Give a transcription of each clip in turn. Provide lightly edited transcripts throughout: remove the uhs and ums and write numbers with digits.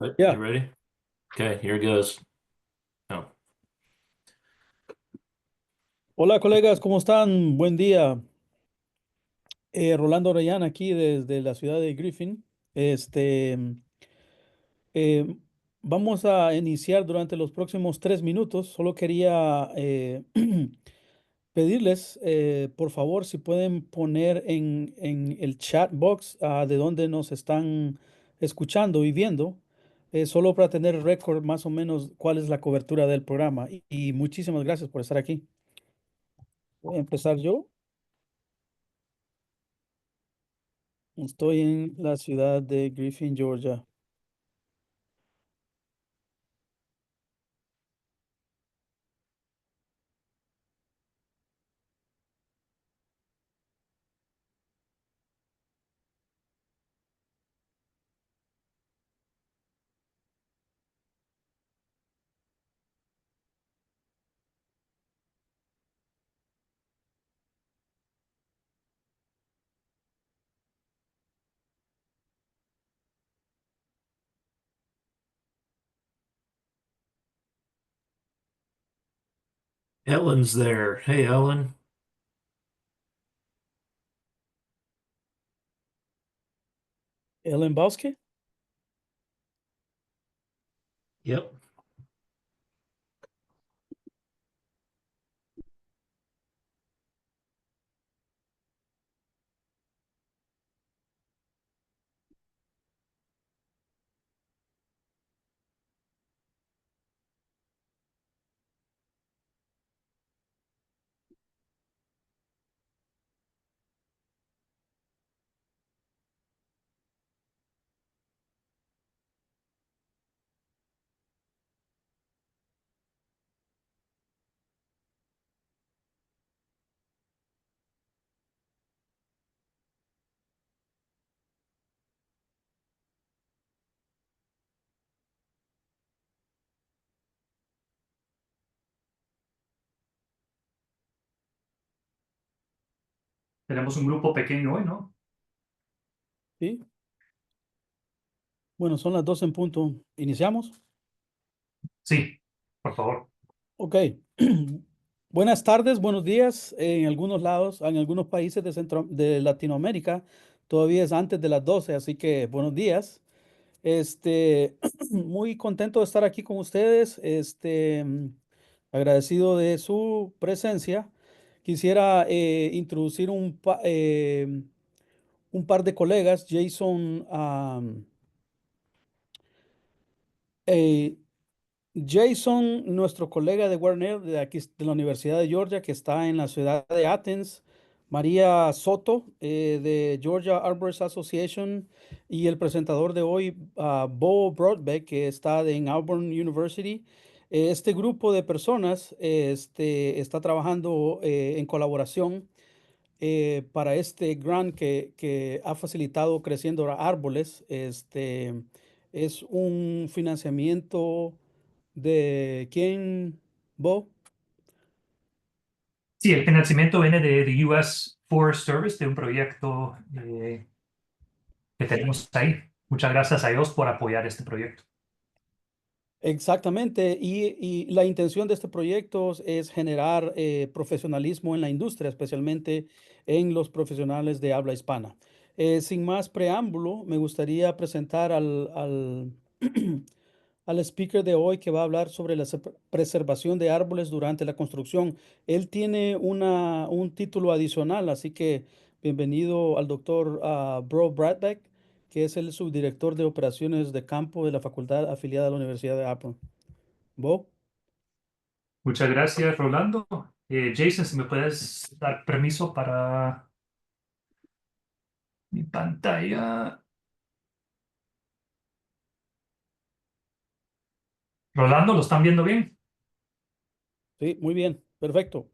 Right, you Ya. ready? Okay, here it goes. Oh. Hola colegas, ¿cómo están? Buen día. Rolando Orellana aquí desde la ciudad de Griffin. Este, eh, Vamos a iniciar durante los próximos 3 minutos. Solo quería pedirles, por favor, si pueden poner en el chat box de dónde nos están escuchando y viendo, solo para tener récord más o menos cuál es la cobertura del programa. Y muchísimas gracias por estar aquí. Voy a empezar yo. Estoy en la ciudad de Griffin, Georgia. Ellen's there. Hey, Ellen. Ellen Bosque. Yep. Tenemos un grupo pequeño hoy, ¿no? Sí. Bueno, son las 12 en punto. ¿Iniciamos? Sí, por favor. Ok. Buenas tardes, buenos días. En algunos lados, en algunos países de Latinoamérica, todavía es antes de las 12, así que buenos días. Muy contento de estar aquí con ustedes. Agradecido de su presencia. Quisiera introducir un par de colegas, eh, Jason, nuestro colega de Warner, de aquí de la Universidad de Georgia, que está en la ciudad de Athens, María Soto, de Georgia Arborist Association, y el presentador de hoy, Bo Broadbeck, que está en Auburn University. Este grupo de personas está trabajando en colaboración para este grant que ha facilitado Creciendo Árboles. Es un financiamiento de quién, Bo. Sí, el financiamiento viene de US Forest Service, de un proyecto que tenemos ahí. Muchas gracias a Dios por apoyar este proyecto. Exactamente, y la intención de este proyecto es generar profesionalismo en la industria, especialmente en los profesionales de habla hispana. Sin más preámbulo, me gustaría presentar al speaker de hoy que va a hablar sobre la preservación de árboles durante la construcción. Él tiene un título adicional, así que bienvenido al doctor Bro Bradbeck, que es el subdirector de operaciones de campo de la facultad afiliada a la Universidad de Akron. Bo. Muchas gracias, Rolando. Jason, si me puedes dar permiso para mi pantalla. Rolando, ¿lo están viendo bien? Sí, muy bien, perfecto.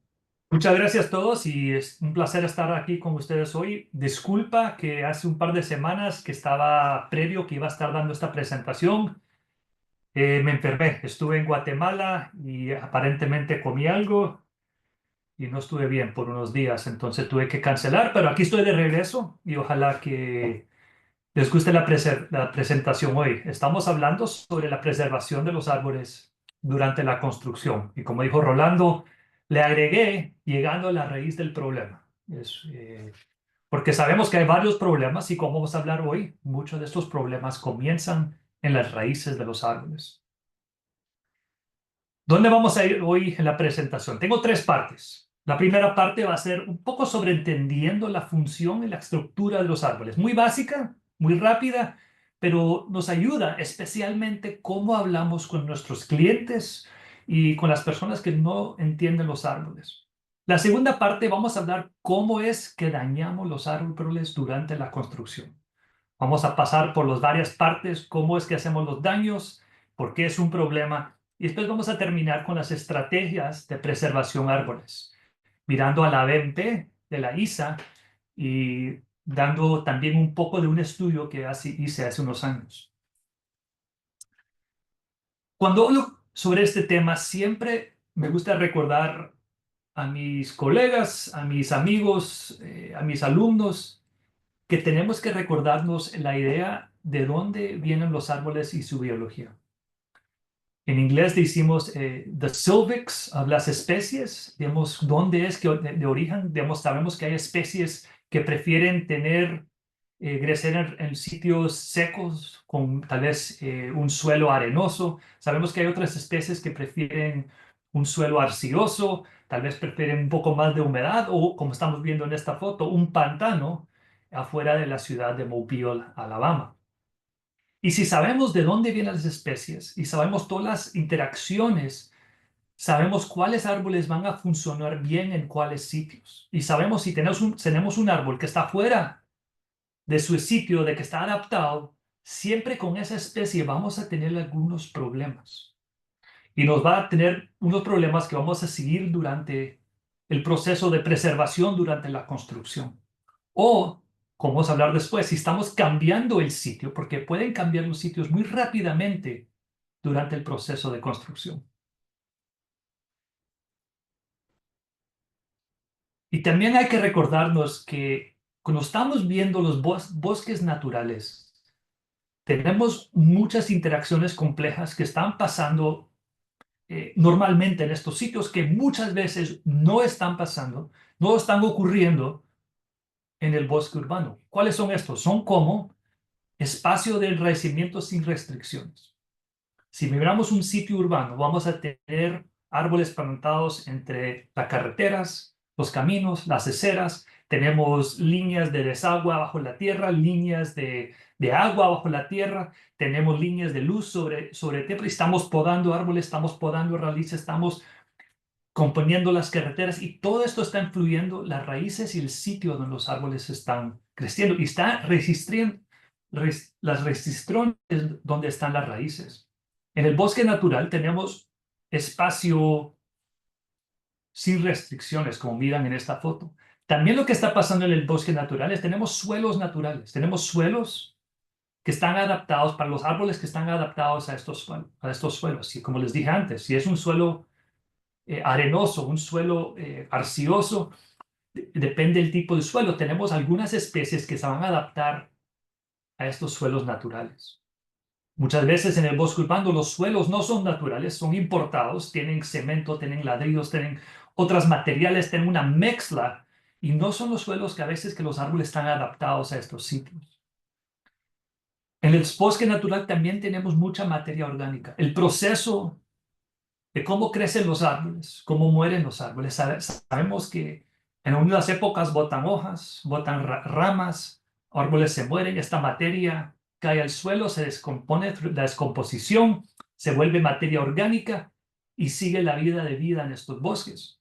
Muchas gracias a todos y es un placer estar aquí con ustedes hoy. Disculpa que hace un par de semanas que estaba previo que iba a estar dando esta presentación. Me enfermé, estuve en Guatemala y aparentemente comí algo y no estuve bien por unos días, entonces tuve que cancelar, pero aquí estoy de regreso y ojalá que les guste la presentación hoy. Estamos hablando sobre la preservación de los árboles durante la construcción. Y como dijo Rolando, le agregué llegando a la raíz del problema. Porque sabemos que hay varios problemas y como vamos a hablar hoy, muchos de estos problemas comienzan en las raíces de los árboles. ¿Dónde vamos a ir hoy en la presentación? Tengo tres partes. La primera parte va a ser un poco sobre entendiendo la función y la estructura de los árboles. Muy básica, muy rápida, pero nos ayuda especialmente cómo hablamos con nuestros clientes y con las personas que no entienden los árboles. La segunda parte vamos a hablar cómo es que dañamos los árboles durante la construcción. Vamos a pasar por las varias partes, cómo es que hacemos los daños, por qué es un problema. Y después vamos a terminar con las estrategias de preservación árboles, mirando a la BMP de la ISA y dando también un poco de un estudio que hice hace unos años. Cuando hablo sobre este tema, siempre me gusta recordar a mis colegas, a mis amigos, a mis alumnos, que tenemos que recordarnos la idea de dónde vienen los árboles y su biología. En inglés decimos the silvics of las especies, digamos, dónde es que de origen, digamos, sabemos que hay especies que prefieren crecer en sitios secos con tal vez un suelo arenoso. Sabemos que hay otras especies que prefieren un suelo arcilloso, tal vez prefieren un poco más de humedad o, como estamos viendo en esta foto, un pantano afuera de la ciudad de Mobile, Alabama. Y si sabemos de dónde vienen las especies y sabemos todas las interacciones, sabemos cuáles árboles van a funcionar bien en cuáles sitios. Y sabemos si tenemos un árbol que está fuera de su sitio, de que está adaptado, siempre con esa especie vamos a tener algunos problemas. Y nos va a tener unos problemas que vamos a seguir durante el proceso de preservación durante la construcción. O, como vamos a hablar después, si estamos cambiando el sitio, porque pueden cambiar los sitios muy rápidamente durante el proceso de construcción. Y también hay que recordarnos que cuando estamos viendo los bosques naturales, tenemos muchas interacciones complejas que están pasando normalmente en estos sitios que muchas veces no están pasando, no están ocurriendo en el bosque urbano. ¿Cuáles son estos? Son como espacio de enraizamiento sin restricciones. Si miramos un sitio urbano, vamos a tener árboles plantados entre las carreteras, los caminos, las aceras. Tenemos líneas de desagüe bajo la tierra, líneas de agua bajo la tierra. Tenemos líneas de luz sobre tierra. Estamos podando árboles, estamos podando raíces, estamos componiendo las carreteras y todo esto está influyendo las raíces y el sitio donde los árboles están creciendo y está resistiendo las resistrones donde están las raíces. En el bosque natural tenemos espacio sin restricciones, como miran en esta foto. También lo que está pasando en el bosque natural es tenemos suelos naturales, tenemos suelos que están adaptados para los árboles que están adaptados a estos suelos. Y como les dije antes, si es un suelo arenoso, un suelo arcilloso, depende del tipo de suelo. Tenemos algunas especies que se van a adaptar a estos suelos naturales. Muchas veces en el bosque urbano los suelos no son naturales, son importados, tienen cemento, tienen ladrillos, tienen otros materiales, tienen una mezcla y no son los suelos que a veces que los árboles están adaptados a estos sitios. En el bosque natural también tenemos mucha materia orgánica. El proceso de cómo crecen los árboles, cómo mueren los árboles. Sabemos que en unas épocas botan hojas, botan ramas, árboles se mueren, esta materia cae al suelo, se descompone, la descomposición se vuelve materia orgánica y sigue la vida en estos bosques.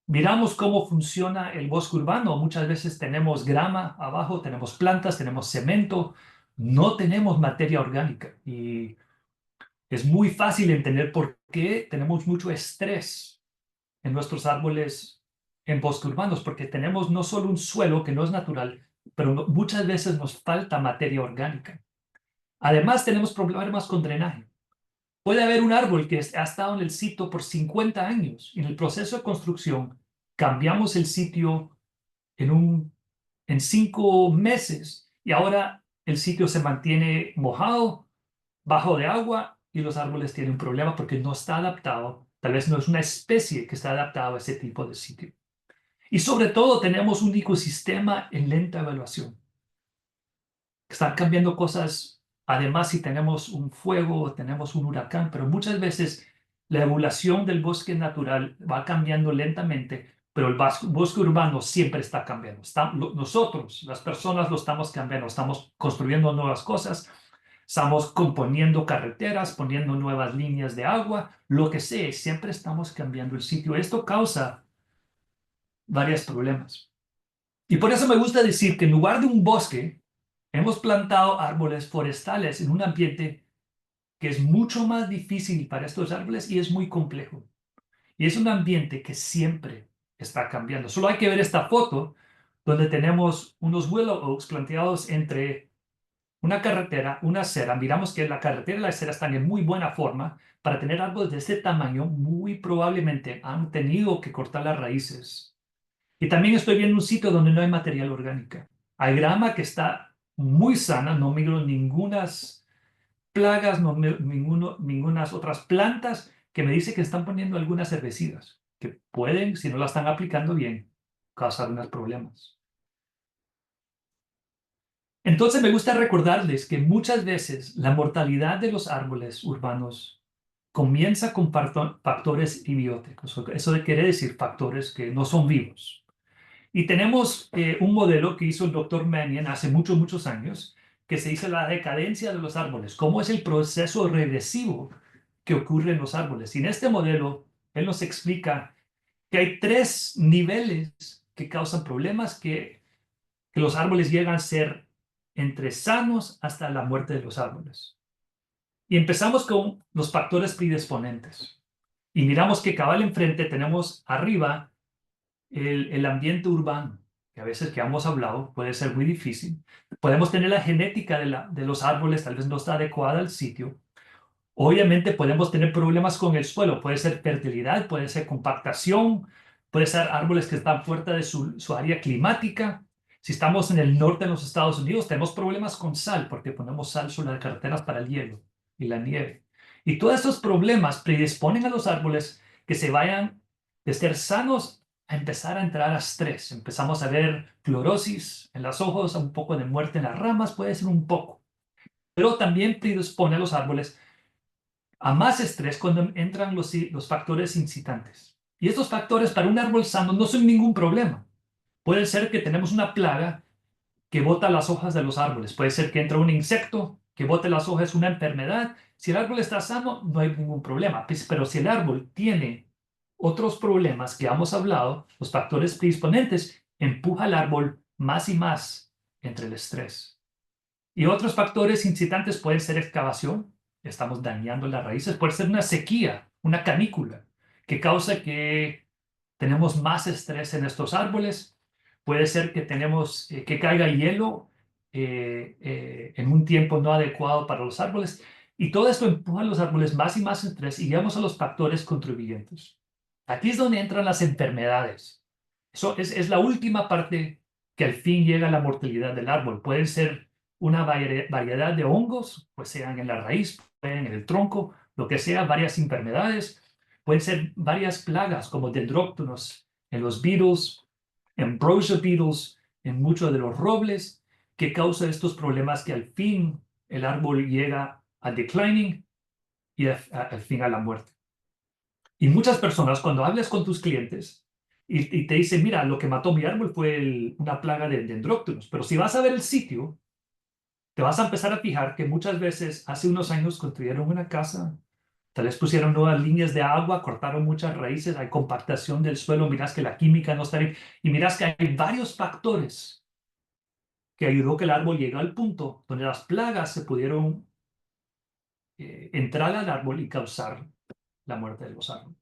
Miramos cómo funciona el bosque urbano. Muchas veces tenemos grama abajo, tenemos plantas, tenemos cemento, no tenemos materia orgánica. Y es muy fácil entender por qué tenemos mucho estrés en nuestros árboles en bosques urbanos, porque tenemos no solo un suelo que no es natural, pero muchas veces nos falta materia orgánica. Además, tenemos problemas con drenaje. Puede haber un árbol que ha estado en el sitio por 50 años y en el proceso de construcción cambiamos el sitio en 5 meses y ahora el sitio se mantiene mojado, bajo de agua y los árboles tienen un problema porque no está adaptado. Tal vez no es una especie que está adaptada a ese tipo de sitio. Y sobre todo tenemos un ecosistema en lenta evaluación. Están cambiando cosas. Además, si tenemos un fuego o tenemos un huracán, pero muchas veces la evolución del bosque natural va cambiando lentamente, pero el bosque urbano siempre está cambiando. Nosotros, las personas, lo estamos cambiando. Estamos construyendo nuevas cosas, estamos componiendo carreteras, poniendo nuevas líneas de agua, lo que sea, siempre estamos cambiando el sitio. Esto causa varios problemas. Y por eso me gusta decir que en lugar de un bosque, hemos plantado árboles forestales en un ambiente que es mucho más difícil para estos árboles y es muy complejo. Y es un ambiente que siempre está cambiando. Solo hay que ver esta foto donde tenemos unos willow oaks planteados entre una carretera, una acera. Miramos que la carretera y la acera están en muy buena forma. Para tener árboles de este tamaño, muy probablemente han tenido que cortar las raíces. Y también estoy viendo un sitio donde no hay material orgánico. Hay grama que está muy sana, no miro ningunas plagas, no miro ningunas otras plantas que me dice que están poniendo algunas herbicidas que pueden, si no la están aplicando bien, causar unos problemas. Entonces me gusta recordarles que muchas veces la mortalidad de los árboles urbanos comienza con factores abióticos. Eso quiere decir factores que no son vivos. Y tenemos un modelo que hizo el doctor Mannion hace muchos, muchos años, que se dice la decadencia de los árboles, cómo es el proceso regresivo que ocurre en los árboles. Y en este modelo, él nos explica que hay tres niveles que causan problemas, que los árboles llegan a ser entre sanos hasta la muerte de los árboles. Y empezamos con los factores predisponentes. Y miramos que cabal enfrente tenemos arriba el ambiente urbano, que a veces que hemos hablado puede ser muy difícil. Podemos tener la genética de los árboles, tal vez no está adecuada al sitio. Obviamente podemos tener problemas con el suelo, puede ser fertilidad, puede ser compactación, puede ser árboles que están fuera de su área climática. Si estamos en el norte de los Estados Unidos, tenemos problemas con sal, porque ponemos sal sobre las carreteras para el hielo y la nieve. Y todos estos problemas predisponen a los árboles que se vayan de ser sanos a empezar a entrar a estrés. Empezamos a ver clorosis en las hojas, un poco de muerte en las ramas, puede ser un poco. Pero también predispone a los árboles a más estrés cuando entran los factores incitantes. Y estos factores para un árbol sano no son ningún problema. Puede ser que tenemos una plaga que bota las hojas de los árboles. Puede ser que entre un insecto que bote las hojas, una enfermedad. Si el árbol está sano, no hay ningún problema. Pero si el árbol tiene otros problemas que hemos hablado, los factores predisponentes, empuja al árbol más y más entre el estrés. Y otros factores incitantes pueden ser excavación, estamos dañando las raíces, puede ser una sequía, una canícula, que causa que tenemos más estrés en estos árboles, puede ser que tenemos que caiga hielo en un tiempo no adecuado para los árboles, y todo esto empuja a los árboles más y más estrés y llegamos a los factores contribuyentes. Aquí es donde entran las enfermedades. Eso es la última parte que al fin llega a la mortalidad del árbol. Pueden ser una variedad de hongos, pues sean en la raíz, pueden en el tronco, lo que sea, varias enfermedades. Pueden ser varias plagas como dendróctonos en los beetles, ambrosia beetles, en muchos de los robles, que causan estos problemas que al fin el árbol llega a declining y al fin a la muerte. Y muchas personas, cuando hablas con tus clientes y te dicen, mira, lo que mató mi árbol fue una plaga de dendróctonos, pero si vas a ver el sitio, te vas a empezar a fijar que muchas veces hace unos años construyeron una casa, tal vez pusieron nuevas líneas de agua, cortaron muchas raíces, hay compactación del suelo, miras que la química no está bien y miras que hay varios factores que ayudó que el árbol llegue al punto donde las plagas se pudieron entrar al árbol y causar la muerte de los árboles.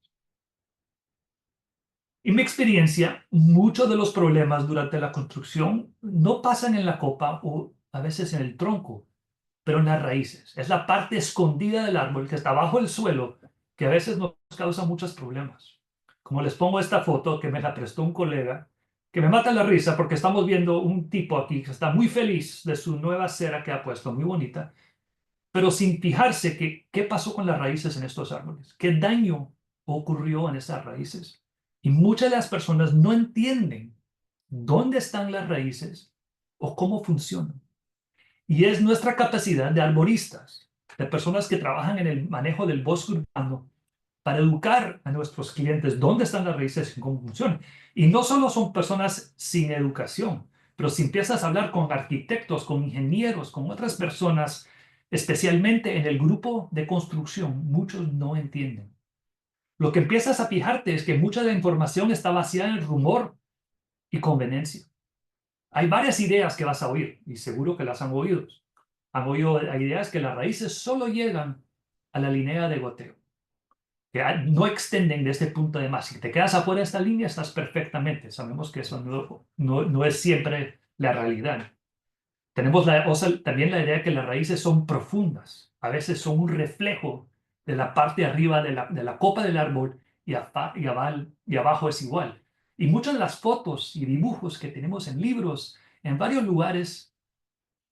En mi experiencia, muchos de los problemas durante la construcción no pasan en la copa o a veces en el tronco, pero en las raíces. Es la parte escondida del árbol que está bajo el suelo que a veces nos causa muchos problemas. Como les pongo esta foto que me la prestó un colega que me mata la risa porque estamos viendo un tipo aquí que está muy feliz de su nueva cera que ha puesto, muy bonita, pero sin fijarse que qué pasó con las raíces en estos árboles, qué daño ocurrió en esas raíces. Y muchas de las personas no entienden dónde están las raíces o cómo funcionan. Y es nuestra capacidad de arboristas, de personas que trabajan en el manejo del bosque urbano, para educar a nuestros clientes dónde están las raíces y cómo funcionan. Y no solo son personas sin educación, pero si empiezas a hablar con arquitectos, con ingenieros, con otras personas, especialmente en el grupo de construcción, muchos no entienden. Lo que empiezas a fijarte es que mucha de la información está basada en rumor y conveniencia. Hay varias ideas que vas a oír, y seguro que las han oído. Han oído ideas que las raíces solo llegan a la línea de goteo, que no extenden de este punto de más. Si te quedas afuera de esta línea, estás perfectamente. Sabemos que eso no es siempre la realidad. Tenemos también la idea que las raíces son profundas. A veces son un reflejo de la parte de arriba de la copa del árbol y abajo es igual. Y muchas de las fotos y dibujos que tenemos en libros, en varios lugares,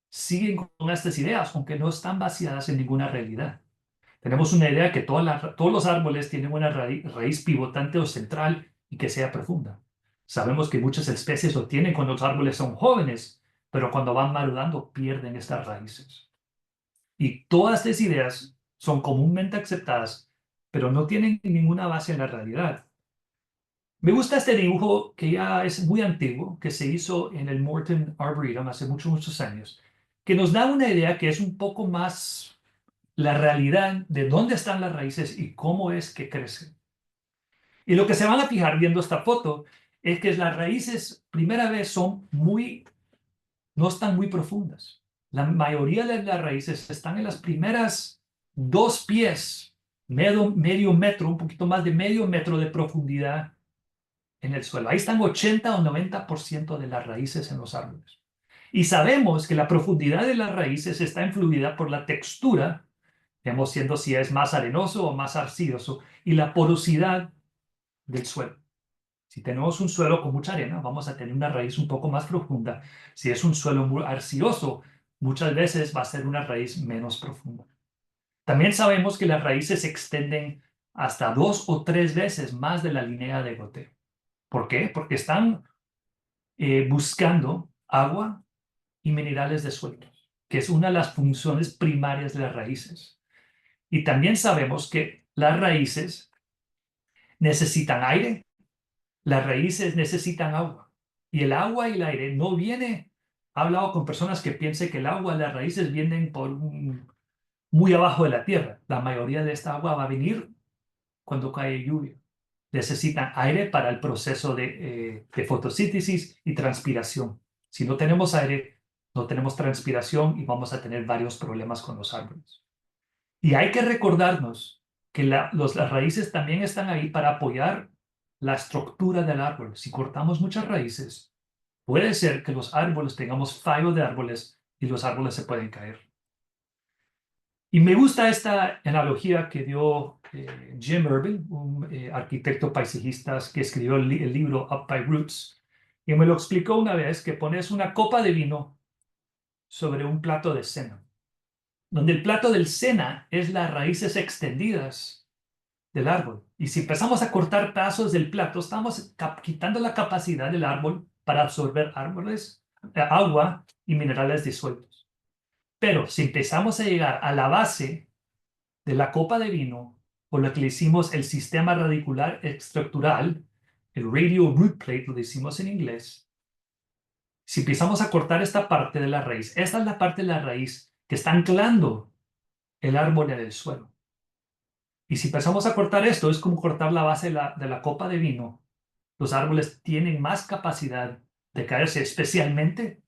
siguen con estas ideas, aunque no están basadas en ninguna realidad. Tenemos una idea que todos los árboles tienen una raíz pivotante o central y que sea profunda. Sabemos que muchas especies lo tienen cuando los árboles son jóvenes, pero cuando van madurando pierden estas raíces. Y todas estas ideas son comúnmente aceptadas, pero no tienen ninguna base en la realidad. Me gusta este dibujo que ya es muy antiguo, que se hizo en el Morton Arboretum hace muchos, muchos años, que nos da una idea que es un poco más la realidad de dónde están las raíces y cómo es que crecen. Y lo que se van a fijar viendo esta foto es que las raíces, primera vez, no están muy profundas. La mayoría de las raíces están en las primeras 2 pies, medio metro, un poquito más de medio metro de profundidad en el suelo. Ahí están 80 o 90% de las raíces en los árboles. Y sabemos que la profundidad de las raíces está influida por la textura, digamos, siendo si es más arenoso o más arcilloso, y la porosidad del suelo. Si tenemos un suelo con mucha arena, vamos a tener una raíz un poco más profunda. Si es un suelo muy arcilloso, muchas veces va a ser una raíz menos profunda. También sabemos que las raíces se extienden hasta 2 o 3 veces más de la línea de goteo. ¿Por qué? Porque están buscando agua y minerales disueltos, que es una de las funciones primarias de las raíces. Y también sabemos que las raíces necesitan aire, las raíces necesitan agua. Y el agua y el aire no viene. He hablado con personas que piensan que el agua y las raíces vienen muy abajo de la tierra. La mayoría de esta agua va a venir cuando cae lluvia. Necesitan aire para el proceso de fotosíntesis y transpiración. Si no tenemos aire, no tenemos transpiración y vamos a tener varios problemas con los árboles. Y hay que recordarnos que las raíces también están ahí para apoyar la estructura del árbol. Si cortamos muchas raíces, puede ser que los árboles tengamos fallo de árboles y los árboles se pueden caer. Y me gusta esta analogía que dio Jim Urban, un arquitecto paisajista que escribió el libro Up by Roots, y me lo explicó una vez que pones una copa de vino sobre un plato de cena, donde el plato del cena es las raíces extendidas del árbol. Y si empezamos a cortar pedazos del plato, estamos quitando la capacidad del árbol para absorber agua y minerales disueltos. Pero si empezamos a llegar a la base de la copa de vino, o lo que le hicimos el sistema radicular estructural, el radial root plate, lo decimos en inglés, si empezamos a cortar esta parte de la raíz, esta es la parte de la raíz que está anclando el árbol en el suelo. Y si empezamos a cortar esto, es como cortar la base de la copa de vino. Los árboles tienen más capacidad de caerse, especialmente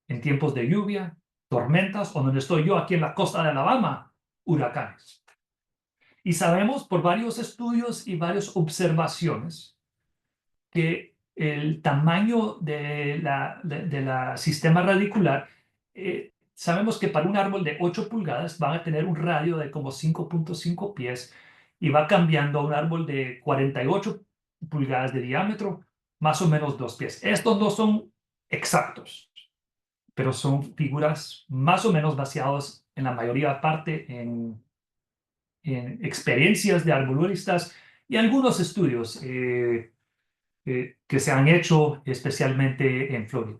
en tiempos de lluvia, tormentas, o donde estoy yo aquí en la costa de Alabama, huracanes. Y sabemos por varios estudios y varias observaciones que el tamaño de la sistema radicular, sabemos que para un árbol de 8 pulgadas van a tener un radio de como 5.5 pies y va cambiando a un árbol de 48 pulgadas de diámetro más o menos 2 pies. Estos no son exactos, pero son figuras más o menos basadas en la mayoría parte en experiencias de arboloristas y algunos estudios que se han hecho especialmente en Florida.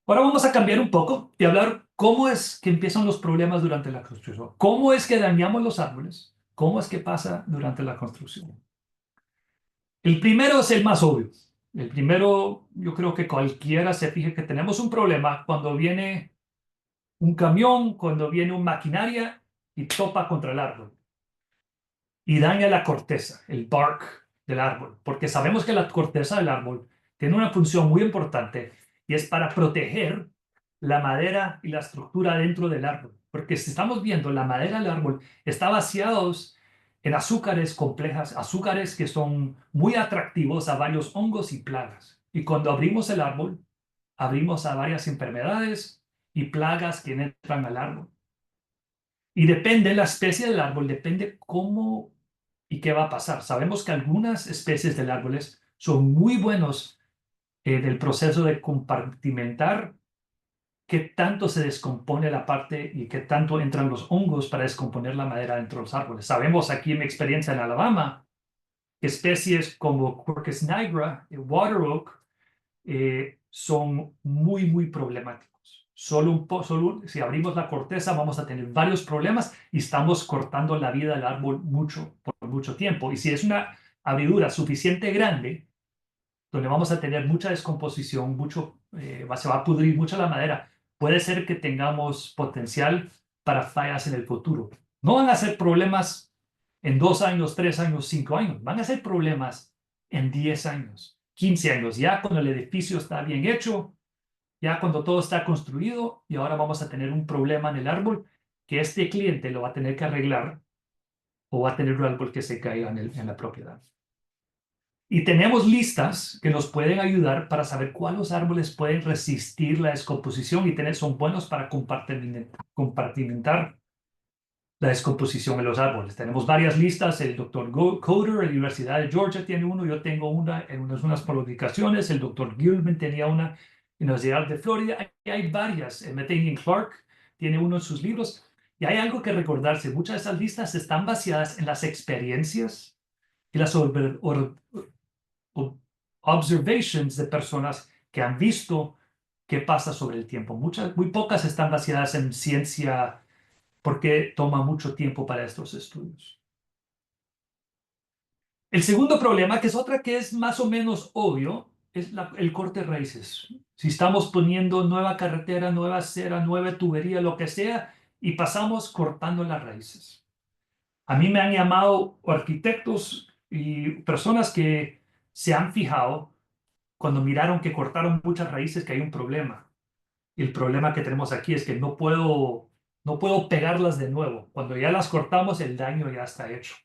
Ahora vamos a cambiar un poco y hablar cómo es que empiezan los problemas durante la construcción. ¿Cómo es que dañamos los árboles? ¿Cómo es que pasa durante la construcción? El primero es el más obvio. El primero, yo creo que cualquiera se fije que tenemos un problema cuando viene un camión, cuando viene una maquinaria y topa contra el árbol y daña la corteza, el bark del árbol, porque sabemos que la corteza del árbol tiene una función muy importante y es para proteger la madera y la estructura dentro del árbol. Porque si estamos viendo, la madera del árbol está vaciados en azúcares complejas, azúcares que son muy atractivos a varios hongos y plagas. Y cuando abrimos el árbol, abrimos a varias enfermedades y plagas que entran al árbol. Y depende la especie del árbol, depende cómo y qué va a pasar. Sabemos que algunas especies de árboles son muy buenos del proceso de compartimentar qué tanto se descompone la parte y qué tanto entran los hongos para descomponer la madera dentro de los árboles. Sabemos aquí en mi experiencia en Alabama que especies como Quercus nigra, water oak, son muy, muy problemáticos. Si abrimos la corteza vamos a tener varios problemas y estamos cortando la vida del árbol por mucho tiempo. Y si es una abridura suficiente grande, donde vamos a tener mucha descomposición, se va a pudrir mucho la madera, puede ser que tengamos potencial para fallas en el futuro. No van a ser problemas en 2 años, 3 años, 5 años. Van a ser problemas en 10 años, 15 años, ya cuando el edificio está bien hecho, ya cuando todo está construido y ahora vamos a tener un problema en el árbol que este cliente lo va a tener que arreglar o va a tener un árbol que se caiga en la propiedad. Y tenemos listas que nos pueden ayudar para saber cuáles árboles pueden resistir la descomposición y son buenos para compartimentar la descomposición en los árboles. Tenemos varias listas. El doctor Coder de la Universidad de Georgia tiene uno. Yo tengo una en unas publicaciones. El doctor Gilman tenía una en la Universidad de Florida. Hay varias. Methanian Clark tiene uno en sus libros. Y hay algo que recordarse. Muchas de esas listas están basadas en las experiencias y las observations de personas que han visto qué pasa sobre el tiempo. Muy pocas están basadas en ciencia porque toma mucho tiempo para estos estudios. El segundo problema, que es otra que es más o menos obvio, es el corte de raíces. Si estamos poniendo nueva carretera, nueva acera, nueva tubería, lo que sea, y pasamos cortando las raíces. A mí me han llamado arquitectos y personas que se han fijado cuando miraron que cortaron muchas raíces que hay un problema. Y el problema que tenemos aquí es que no puedo pegarlas de nuevo. Cuando ya las cortamos, el daño ya está hecho.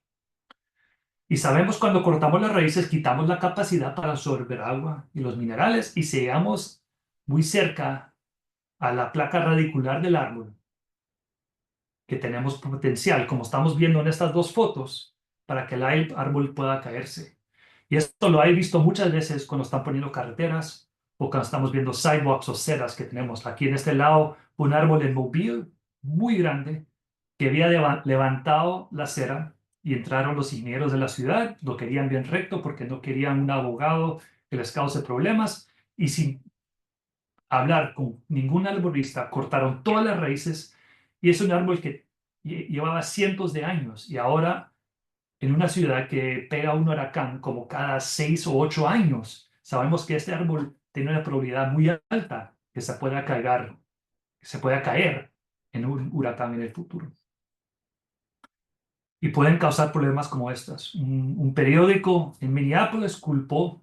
Y sabemos cuando cortamos las raíces, quitamos la capacidad para absorber agua y los minerales y si llegamos muy cerca a la placa radicular del árbol, que tenemos potencial, como estamos viendo en estas dos fotos, para que el árbol pueda caerse. Y esto lo he visto muchas veces cuando están poniendo carreteras o cuando estamos viendo sidewalks o aceras que tenemos. Aquí en este lado, un árbol en Mobile muy grande que había levantado la acera y entraron los ingenieros de la ciudad, lo querían bien recto porque no querían un abogado que les cause problemas y sin hablar con ningún arborista cortaron todas las raíces y es un árbol que llevaba cientos de años y ahora en una ciudad que pega un huracán como cada 6 o 8 años, sabemos que este árbol tiene una probabilidad muy alta que se pueda caer en un huracán en el futuro. Y pueden causar problemas como estos. Un periódico en Minneapolis culpó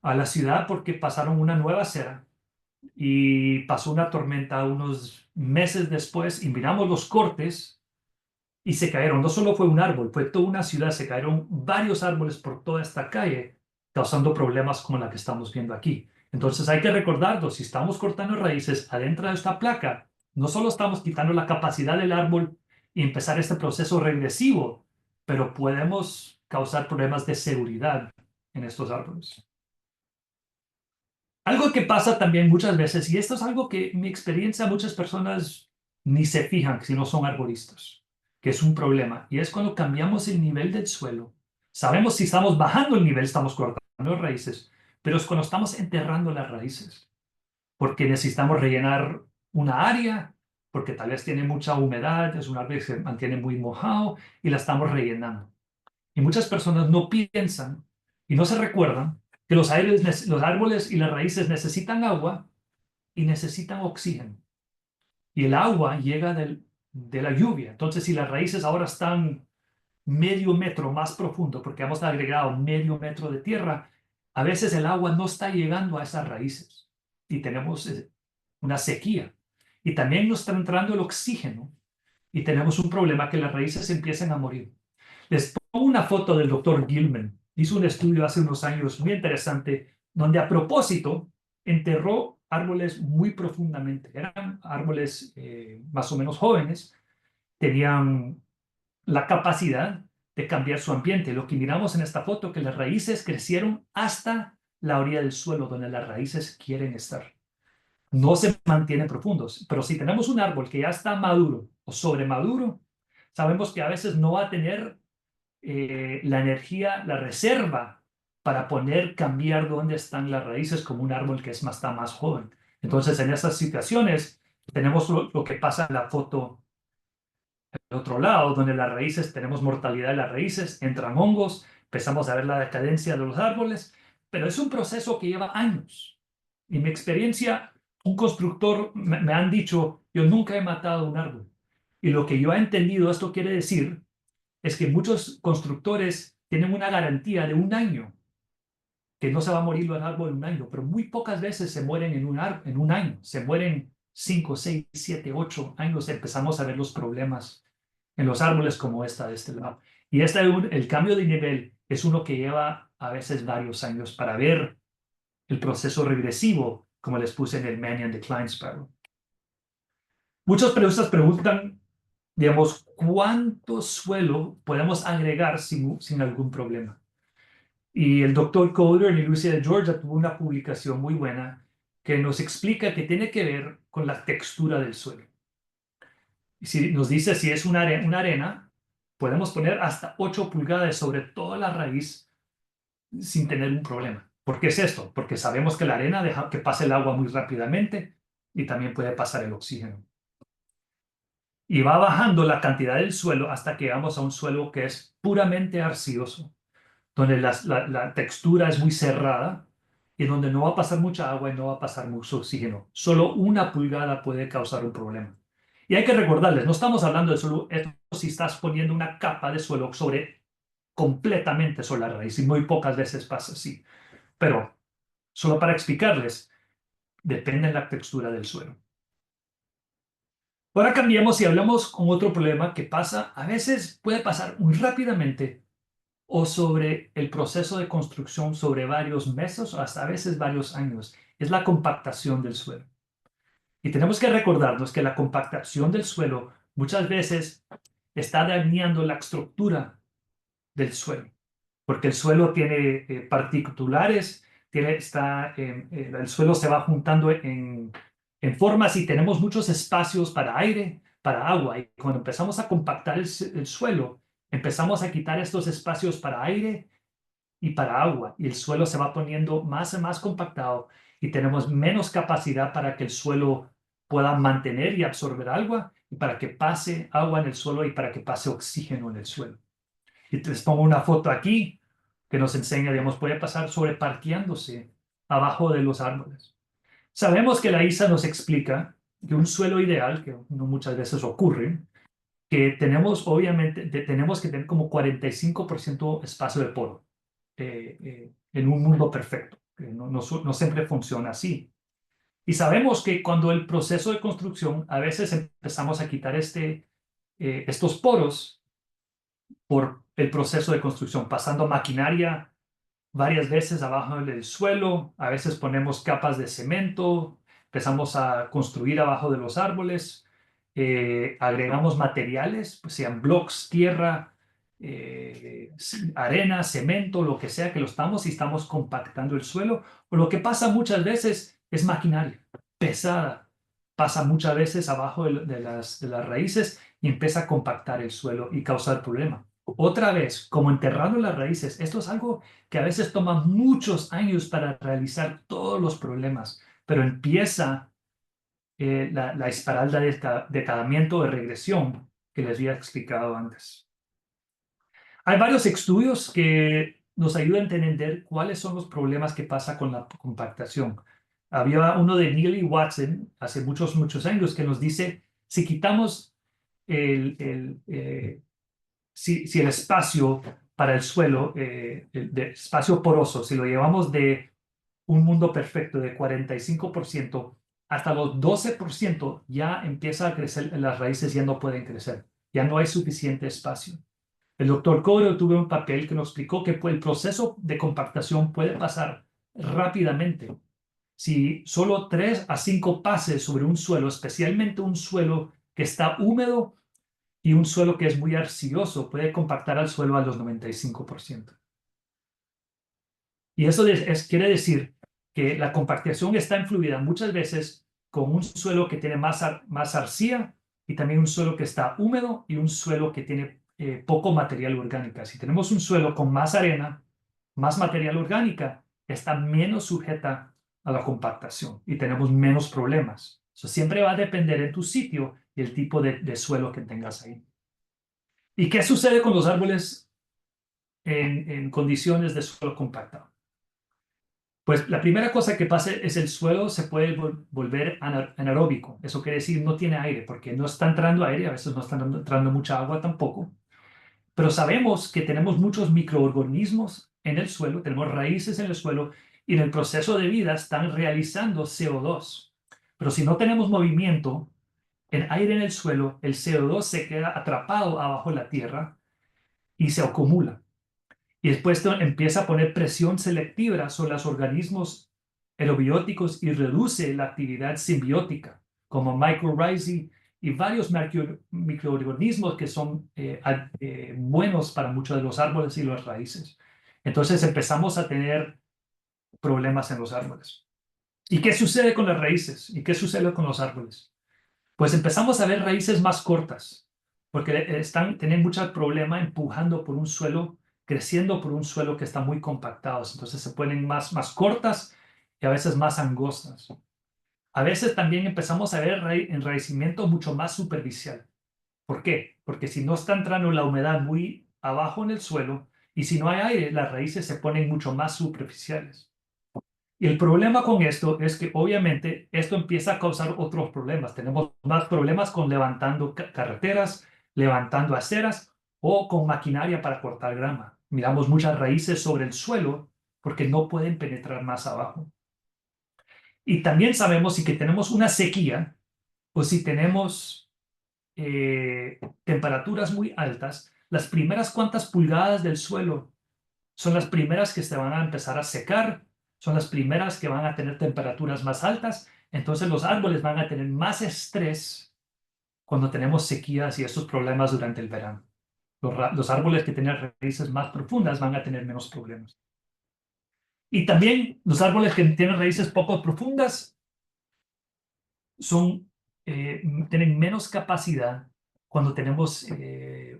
a la ciudad porque pasaron una nueva acera y pasó una tormenta unos meses después y miramos los cortes y se cayeron. No solo fue un árbol, fue toda una ciudad. Se cayeron varios árboles por toda esta calle, causando problemas como la que estamos viendo aquí. Entonces hay que recordarlo, si estamos cortando raíces adentro de esta placa, no solo estamos quitando la capacidad del árbol y empezar este proceso regresivo, pero podemos causar problemas de seguridad en estos árboles. Algo que pasa también muchas veces, y esto es algo que en mi experiencia muchas personas ni se fijan si no son arboristas, que es un problema, y es cuando cambiamos el nivel del suelo. Sabemos si estamos bajando el nivel, estamos cortando las raíces, pero es cuando estamos enterrando las raíces, porque necesitamos rellenar una área, porque tal vez tiene mucha humedad, es un árbol que se mantiene muy mojado y la estamos rellenando. Y muchas personas no piensan y no se recuerdan que los árboles y las raíces necesitan agua y necesitan oxígeno. Y el agua llega de la lluvia. Entonces, si las raíces ahora están medio metro más profundo, porque hemos agregado medio metro de tierra, a veces el agua no está llegando a esas raíces y tenemos una sequía. Y también no está entrando el oxígeno y tenemos un problema que las raíces empiezan a morir. Les pongo una foto del doctor Gilman. Hizo un estudio hace unos años muy interesante donde a propósito enterró árboles muy profundamente. Eran árboles más o menos jóvenes, tenían la capacidad de cambiar su ambiente. Lo que miramos en esta foto, que las raíces crecieron hasta la orilla del suelo donde las raíces quieren estar. No se mantienen profundos, pero si tenemos un árbol que ya está maduro o sobremaduro, sabemos que a veces no va a tener la energía, la reserva para poder cambiar dónde están las raíces como un árbol que está más joven. Entonces, en esas situaciones, tenemos lo que pasa en la foto del otro lado, donde las raíces, tenemos mortalidad de las raíces, entran hongos, empezamos a ver la decadencia de los árboles, pero es un proceso que lleva años. En mi experiencia, un constructor me han dicho, yo nunca he matado un árbol. Y lo que yo he entendido, esto quiere decir es que muchos constructores tienen una garantía de un año, que no se va a morir el árbol en un año, pero muy pocas veces se mueren en un año, se mueren 5, 6, 7, 8 años, empezamos a ver los problemas en los árboles como esta de este lado. Y el cambio de nivel es uno que lleva a veces varios años para ver el proceso regresivo, como les puse en el Mannion Decline Spiral. Muchos periodistas preguntan, digamos, ¿cuánto suelo podemos agregar sin algún problema? Y el doctor Coder en la Universidad de Georgia tuvo una publicación muy buena que nos explica que tiene que ver con la textura del suelo. Y si nos dice si es una arena, podemos poner hasta 8 pulgadas sobre toda la raíz sin tener un problema. ¿Por qué es esto? Porque sabemos que la arena deja que pase el agua muy rápidamente y también puede pasar el oxígeno. Y va bajando la cantidad del suelo hasta que llegamos a un suelo que es puramente arcilloso, donde la textura es muy cerrada y donde no va a pasar mucha agua y no va a pasar mucho oxígeno. Solo 1 pulgada puede causar un problema. Y hay que recordarles, no estamos hablando de solo esto si estás poniendo una capa de suelo completamente sobre la raíz, y muy pocas veces pasa así. Pero solo para explicarles, depende de la textura del suelo. Ahora cambiemos y hablamos con otro problema que pasa, a veces puede pasar muy rápidamente o sobre el proceso de construcción sobre varios meses o hasta a veces varios años. Es la compactación del suelo. Y tenemos que recordarnos que la compactación del suelo muchas veces está dañando la estructura del suelo, porque el suelo tiene particulares, el suelo se va juntando en formas y tenemos muchos espacios para aire, para agua. Y cuando empezamos a compactar el suelo, empezamos a quitar estos espacios para aire y para agua, y el suelo se va poniendo más y más compactado y tenemos menos capacidad para que el suelo pueda mantener y absorber agua y para que pase agua en el suelo y para que pase oxígeno en el suelo. Y les pongo una foto aquí que nos enseña, digamos, puede pasar sobreparqueándose abajo de los árboles. Sabemos que la ISA nos explica que un suelo ideal, que no muchas veces ocurre, que tenemos, obviamente, tenemos que tener como 45% espacio de poro en un mundo perfecto. No siempre funciona así. Y sabemos que cuando el proceso de construcción, a veces empezamos a quitar estos poros por el proceso de construcción, pasando maquinaria varias veces abajo del suelo, a veces ponemos capas de cemento, empezamos a construir abajo de los árboles, agregamos materiales, pues sean blocks, tierra, arena, cemento, lo que sea que lo estamos y estamos compactando el suelo. O lo que pasa muchas veces es maquinaria pesada. Pasa muchas veces abajo de las raíces y empieza a compactar el suelo y causar problema. Otra vez, como enterrando las raíces, esto es algo que a veces toma muchos años para realizar todos los problemas, pero empieza la espiral de decadamiento de regresión que les había explicado antes. Hay varios estudios que nos ayudan a entender cuáles son los problemas que pasa con la compactación. Había uno de Neil y Watson hace muchos años que nos dice, si quitamos si el espacio para el suelo, de espacio poroso, si lo llevamos de un mundo perfecto de 45% hasta los 12%, ya empieza a crecer, las raíces ya no pueden crecer, ya no hay suficiente espacio. El doctor Coro tuvo un papel que nos explicó que el proceso de compactación puede pasar rápidamente. Si solo 3 a 5 pases sobre un suelo, especialmente un suelo que está húmedo y un suelo que es muy arcilloso, puede compactar al suelo a los 95%. Y eso quiere decir que la compactación está influida muchas veces con un suelo que tiene más arcilla y también un suelo que está húmedo y un suelo que tiene poco material orgánico. Si tenemos un suelo con más arena, más material orgánica, está menos sujeta a la compactación y tenemos menos problemas. Eso siempre va a depender de tu sitio y el tipo de suelo que tengas ahí. ¿Y qué sucede con los árboles en condiciones de suelo compactado? Pues la primera cosa que pasa es el suelo se puede volver anaeróbico. Eso quiere decir no tiene aire, porque no está entrando aire, a veces no está entrando mucha agua tampoco. Pero sabemos que tenemos muchos microorganismos en el suelo, tenemos raíces en el suelo y en el proceso de vida están realizando CO2. Pero si no tenemos movimiento, en aire en el suelo, el CO2 se queda atrapado abajo de la tierra y se acumula. Y después esto empieza a poner presión selectiva sobre los organismos aerobióticos y reduce la actividad simbiótica, como mycorrhizae y varios microorganismos que son buenos para muchos de los árboles y las raíces. Entonces empezamos a tener problemas en los árboles. ¿Y qué sucede con las raíces? ¿Y qué sucede con los árboles? Pues empezamos a ver raíces más cortas, porque tienen mucho problema empujando por un suelo, creciendo por un suelo que está muy compactado. Entonces se ponen más cortas y a veces más angostas. A veces también empezamos a ver enraizamiento mucho más superficial. ¿Por qué? Porque si no está entrando la humedad muy abajo en el suelo y si no hay aire, las raíces se ponen mucho más superficiales. Y el problema con esto es que obviamente esto empieza a causar otros problemas. Tenemos más problemas con levantando carreteras, levantando aceras o con maquinaria para cortar grama. Miramos muchas raíces sobre el suelo porque no pueden penetrar más abajo. Y también sabemos si que tenemos una sequía o si tenemos temperaturas muy altas, las primeras cuantas pulgadas del suelo son las primeras que se van a empezar a secar, son las primeras que van a tener temperaturas más altas, entonces los árboles van a tener más estrés cuando tenemos sequías y estos problemas durante el verano. Los árboles que tienen raíces más profundas van a tener menos problemas. Y también los árboles que tienen raíces poco profundas tienen menos capacidad cuando tenemos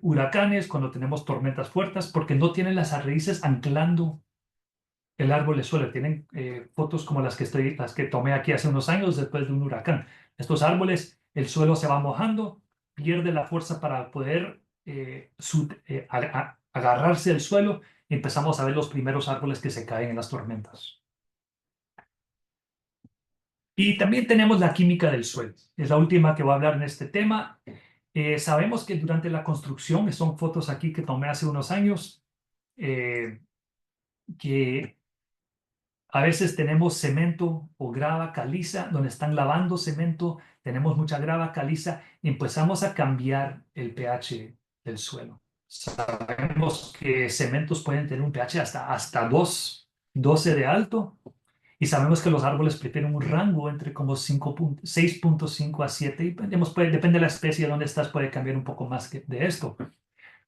huracanes, cuando tenemos tormentas fuertes, porque no tienen las raíces anclando el árbol de suelo. Tienen fotos como las que tomé aquí hace unos años después de un huracán. Estos árboles, el suelo se va mojando, pierde la fuerza para poder agarrarse al suelo y empezamos a ver los primeros árboles que se caen en las tormentas. Y también tenemos la química del suelo. Es la última que voy a hablar en este tema. Sabemos que durante la construcción, son fotos aquí que tomé hace unos años, que a veces tenemos cemento o grava caliza, donde están lavando cemento, tenemos mucha grava caliza y empezamos a cambiar el pH del suelo. Sabemos que cementos pueden tener un pH hasta 12 de alto y sabemos que los árboles prefieren un rango entre como 6.5 a 7 y depende de la especie donde estás, puede cambiar un poco más de esto.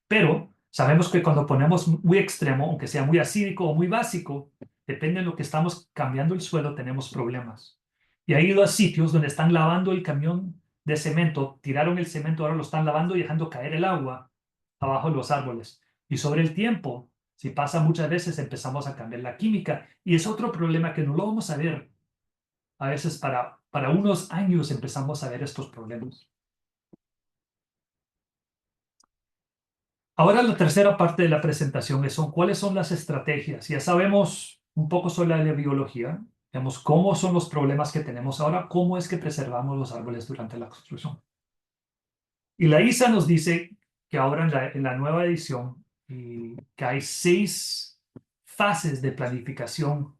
Pero Sabemos que cuando ponemos muy extremo, aunque sea muy acídico o muy básico, depende de lo que estamos cambiando el suelo, tenemos problemas. Y he ido a sitios donde están lavando el camión de cemento, tiraron el cemento, ahora lo están lavando y dejando caer el agua abajo de los árboles. Y sobre el tiempo, si pasa muchas veces, empezamos a cambiar la química. Y es otro problema que no lo vamos a ver. A veces para unos años empezamos a ver estos problemas. Ahora la tercera parte de la presentación son cuáles son las estrategias. Ya sabemos un poco sobre la biología, vemos cómo son los problemas que tenemos ahora, cómo es que preservamos los árboles durante la construcción. Y la ISA nos dice que ahora en la nueva edición que hay 6 fases de planificación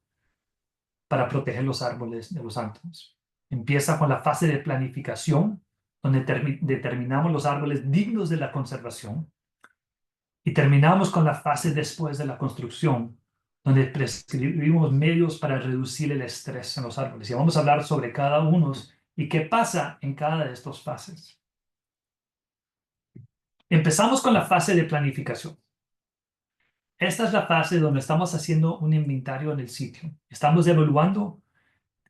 para proteger los árboles de los árboles. Empieza con la fase de planificación, donde determinamos los árboles dignos de la conservación. Y terminamos con la fase después de la construcción, donde prescribimos medios para reducir el estrés en los árboles. Y vamos a hablar sobre cada uno y qué pasa en cada de estas fases. Empezamos con la fase de planificación. Esta es la fase donde estamos haciendo un inventario en el sitio. Estamos evaluando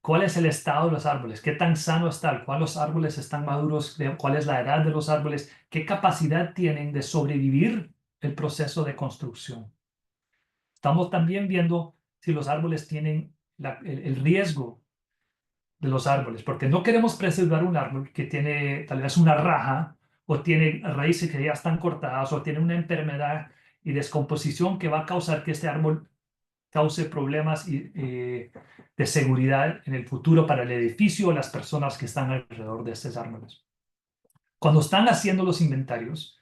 cuál es el estado de los árboles, qué tan sano están, cuáles árboles están maduros, cuál es la edad de los árboles, qué capacidad tienen de sobrevivir el proceso de construcción. Estamos también viendo si los árboles tienen el riesgo de los árboles, porque no queremos preservar un árbol que tiene tal vez una raja o tiene raíces que ya están cortadas o tiene una enfermedad y descomposición que va a causar que este árbol cause problemas de seguridad en el futuro para el edificio o las personas que están alrededor de estos árboles. Cuando están haciendo los inventarios,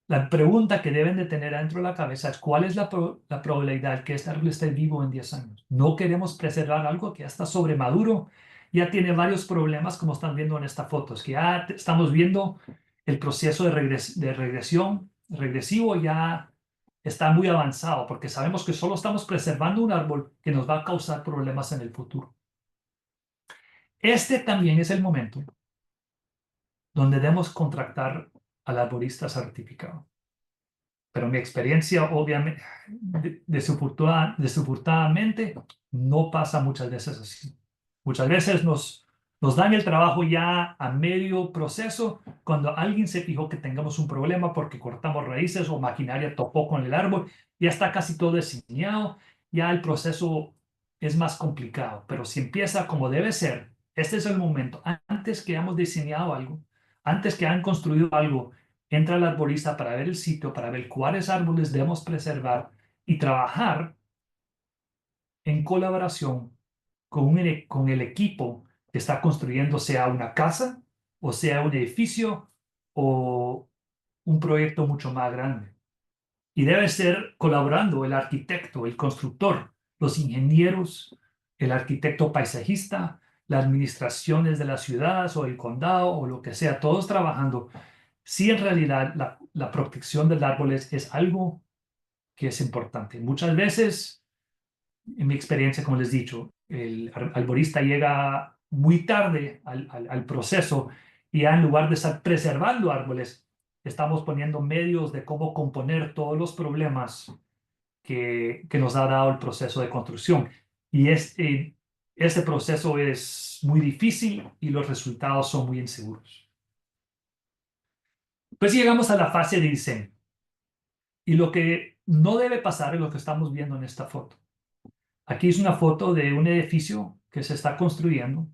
la pregunta que deben de tener dentro de la cabeza es cuál es la probabilidad que este árbol esté vivo en 10 años. No queremos preservar algo que ya está sobremaduro, ya tiene varios problemas como están viendo en esta foto. Es que ya estamos viendo el proceso de regresión regresivo ya está muy avanzado porque sabemos que solo estamos preservando un árbol que nos va a causar problemas en el futuro. Este también es el momento donde debemos contratar al arborista certificado. Pero mi experiencia, obviamente, desafortunadamente, no pasa muchas veces así. Muchas veces nos dan el trabajo ya a medio proceso cuando alguien se fijó que tengamos un problema porque cortamos raíces o maquinaria topó con el árbol, ya está casi todo diseñado, ya el proceso es más complicado. Pero si empieza como debe ser, este es el momento, antes que hayamos diseñado algo, antes que han construido algo, entra el arborista para ver el sitio, para ver cuáles árboles debemos preservar y trabajar en colaboración con el equipo que está construyendo, sea una casa o sea un edificio o un proyecto mucho más grande. Y debe ser colaborando el arquitecto, el constructor, los ingenieros, el arquitecto paisajista, las administraciones de las ciudades o el condado o lo que sea, todos trabajando. Si en realidad la protección del árbol es algo que es importante. Muchas veces, en mi experiencia, como les he dicho, el arborista llega muy tarde al proceso y ya en lugar de estar preservando árboles, estamos poniendo medios de cómo componer todos los problemas que nos ha dado el proceso de construcción. Y este proceso es muy difícil y los resultados son muy inseguros. Pues llegamos a la fase de diseño. Y lo que no debe pasar es lo que estamos viendo en esta foto. Aquí es una foto de un edificio que se está construyendo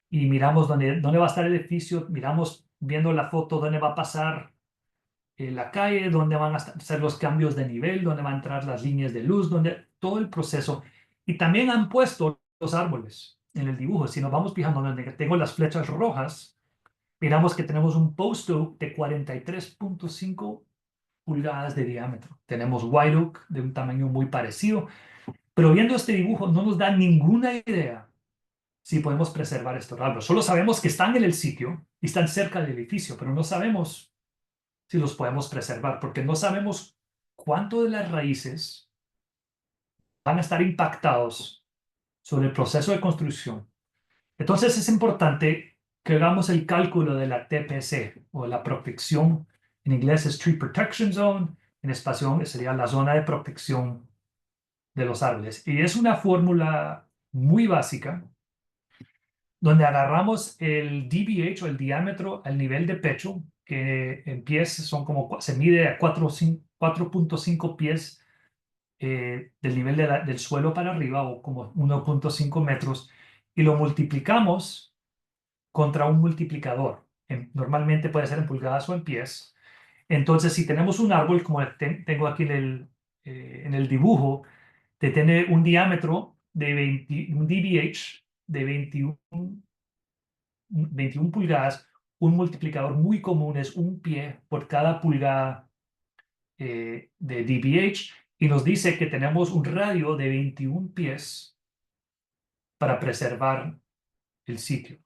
y miramos dónde va a estar el edificio, miramos viendo la foto dónde va a pasar la calle, dónde van a hacer los cambios de nivel, dónde van a entrar las líneas de luz, todo el proceso. Y también han puesto los árboles en el dibujo. Si nos vamos fijando donde tengo las flechas rojas, miramos que tenemos un post oak de 43.5 pulgadas de diámetro. Tenemos white oak de un tamaño muy parecido, pero viendo este dibujo no nos da ninguna idea si podemos preservar estos árboles. Solo sabemos que están en el sitio y están cerca del edificio, pero no sabemos si los podemos preservar porque no sabemos cuánto de las raíces van a estar impactados sobre el proceso de construcción. Entonces es importante que hagamos el cálculo de la TPC o la protección. En inglés es Tree Protection Zone, en español sería la zona de protección de los árboles. Y es una fórmula muy básica donde agarramos el DBH o el diámetro al nivel de pecho, que en pies son como, se mide a 4.5 pies del nivel del suelo para arriba, o como 1.5 metros, y lo multiplicamos contra un multiplicador. Normalmente puede ser en pulgadas o en pies. Entonces, si tenemos un árbol, como tengo aquí en el dibujo, que tiene un diámetro de un DBH de 21 pulgadas, un multiplicador muy común es un pie por cada pulgada de DBH, y nos dice que tenemos un radio de 21 pies para preservar el sitio,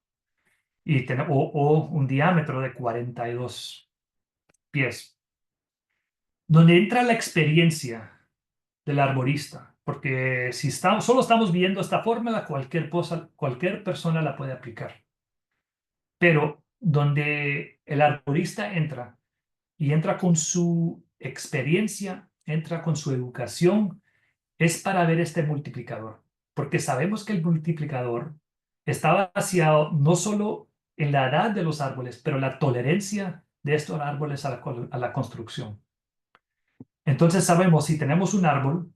o un diámetro de 42 pies. Donde entra la experiencia del arborista, porque si solo estamos viendo esta fórmula, cualquier persona la puede aplicar. Pero donde el arborista entra, y entra con su experiencia, entra con su educación, es para ver este multiplicador, porque sabemos que el multiplicador está basado no solo en la edad de los árboles, pero la tolerancia de estos árboles a la construcción. Entonces sabemos, si tenemos un árbol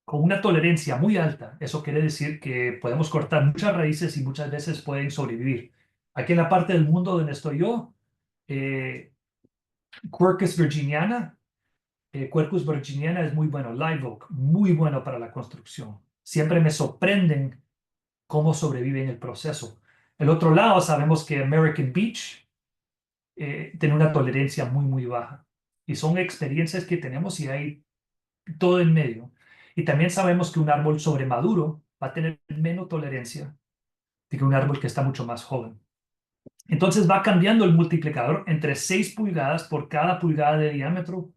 con una tolerancia muy alta, eso quiere decir que podemos cortar muchas raíces y muchas veces pueden sobrevivir. Aquí en la parte del mundo donde estoy yo, Quercus virginiana, Quercus virginiana es muy bueno, live oak, muy bueno para la construcción. Siempre me sorprenden cómo sobreviven el proceso. El otro lado, sabemos que American Beech tiene una tolerancia muy, muy baja. Y son experiencias que tenemos y hay todo en medio. Y también sabemos que un árbol sobremaduro va a tener menos tolerancia que un árbol que está mucho más joven. Entonces va cambiando el multiplicador entre 6 pulgadas por cada pulgada de diámetro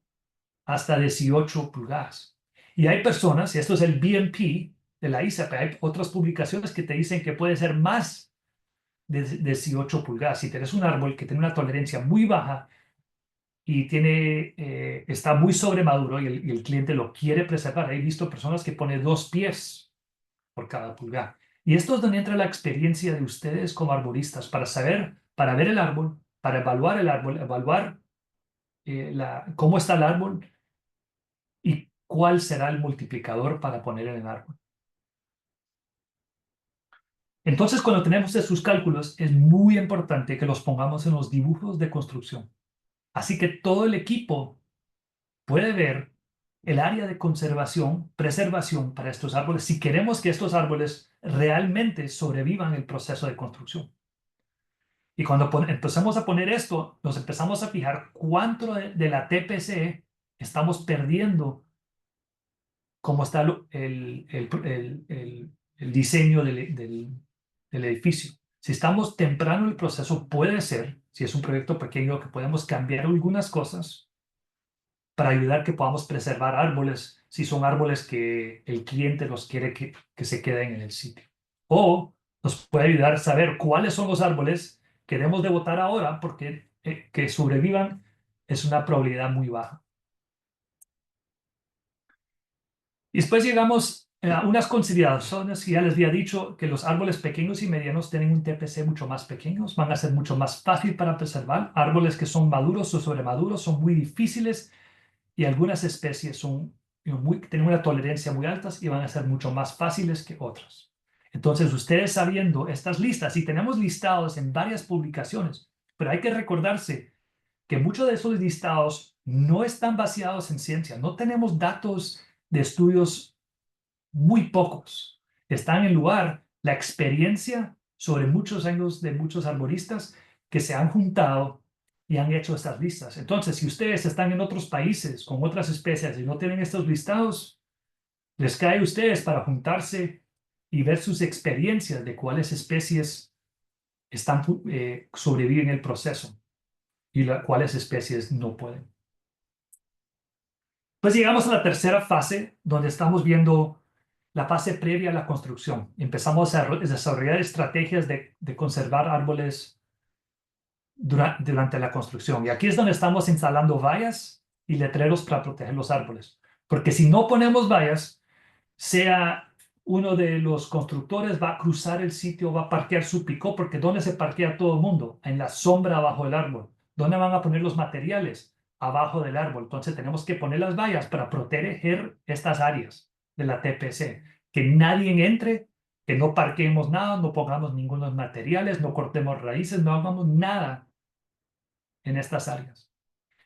hasta 18 pulgadas. Y hay personas, y esto es el BMP de la ISAP, hay otras publicaciones que te dicen que puede ser más de 18 pulgadas. Si tienes un árbol que tiene una tolerancia muy baja y está muy sobremaduro y el cliente lo quiere preservar, he visto personas que ponen 2 pies por cada pulgada. Y esto es donde entra la experiencia de ustedes como arboristas para saber, para ver el árbol, para evaluar el árbol, evaluar cómo está el árbol y cuál será el multiplicador para poner en el árbol. Entonces, cuando tenemos esos cálculos, es muy importante que los pongamos en los dibujos de construcción. Así que todo el equipo puede ver el área de conservación, preservación para estos árboles, si queremos que estos árboles realmente sobrevivan el proceso de construcción. Y cuando empezamos a poner esto, nos empezamos a fijar cuánto de la TPC estamos perdiendo, cómo está el diseño del edificio. Si estamos temprano en el proceso, puede ser, si es un proyecto pequeño, que podemos cambiar algunas cosas para ayudar que podamos preservar árboles, si son árboles que el cliente los quiere que se queden en el sitio. O nos puede ayudar a saber cuáles son los árboles que debemos de botar ahora, porque que sobrevivan es una probabilidad muy baja. Y después llegamos a unas consideraciones que ya les había dicho, que los árboles pequeños y medianos tienen un TPC mucho más pequeños, van a ser mucho más fácil para preservar. Árboles que son maduros o sobremaduros son muy difíciles, y algunas especies tienen una tolerancia muy alta y van a ser mucho más fáciles que otras. Entonces, ustedes sabiendo estas listas, y tenemos listados en varias publicaciones, pero hay que recordarse que muchos de esos listados no están basados en ciencia, no tenemos datos de estudios, muy pocos. Están en lugar la experiencia sobre muchos años de muchos arboristas que se han juntado y han hecho estas listas. Entonces, si ustedes están en otros países con otras especies y no tienen estos listados, les cae a ustedes para juntarse y ver sus experiencias de cuáles especies sobreviven el proceso y cuáles especies no pueden. Pues llegamos a la tercera fase, donde estamos viendo la fase previa a la construcción. Empezamos a desarrollar estrategias de conservar árboles durante la construcción. Y aquí es donde estamos instalando vallas y letreros para proteger los árboles. Porque si no ponemos vallas, sea uno de los constructores va a cruzar el sitio, va a parquear su pick-up, porque ¿dónde se parquea todo el mundo? En la sombra abajo del árbol. ¿Dónde van a poner los materiales? Abajo del árbol. Entonces tenemos que poner las vallas para proteger estas áreas de la TPC. Que nadie entre, que no parquemos nada, no pongamos ningunos materiales, no cortemos raíces, no hagamos nada en estas áreas.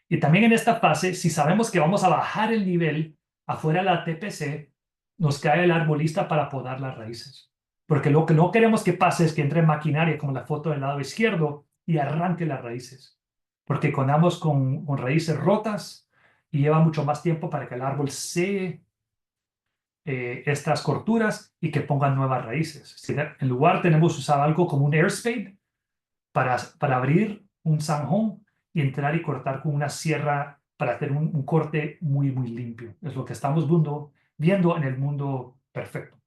Y también en esta fase, si sabemos que vamos a bajar el nivel afuera de la TPC, nos cae el arbolista para podar las raíces. Porque lo que no queremos que pase es que entre maquinaria, como la foto del lado izquierdo, y arranque las raíces. Porque conamos con raíces rotas y lleva mucho más tiempo para que el árbol see estas corturas y que pongan nuevas raíces. Si en lugar tenemos usado algo como un airspade para abrir un zanjón y entrar y cortar con una sierra para hacer un corte muy, muy limpio. Es lo que estamos viendo en el mundo perfecto.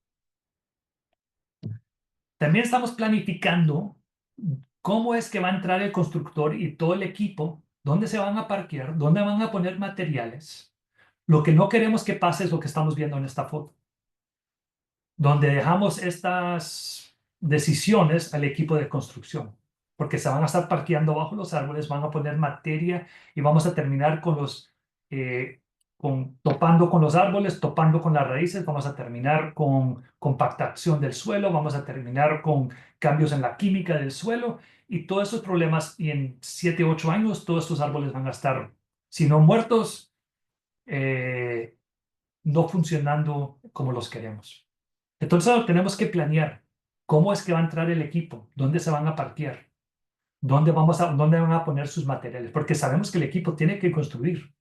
También estamos planificando cómo es que va a entrar el constructor y todo el equipo, dónde se van a parquear, dónde van a poner materiales. Lo que no queremos que pase es lo que estamos viendo en esta foto, donde dejamos estas decisiones al equipo de construcción, porque se van a estar parqueando bajo los árboles, van a poner materia y vamos a terminar topando con los árboles, topando con las raíces, vamos a terminar con compactación del suelo, vamos a terminar con cambios en la química del suelo y todos esos problemas, y en 7, 8 años todos estos árboles van a estar, si no muertos, no funcionando como los queremos. Entonces tenemos que planear cómo es que va a entrar el equipo, dónde se van a parquear, dónde van a poner sus materiales, porque sabemos que el equipo tiene que construir.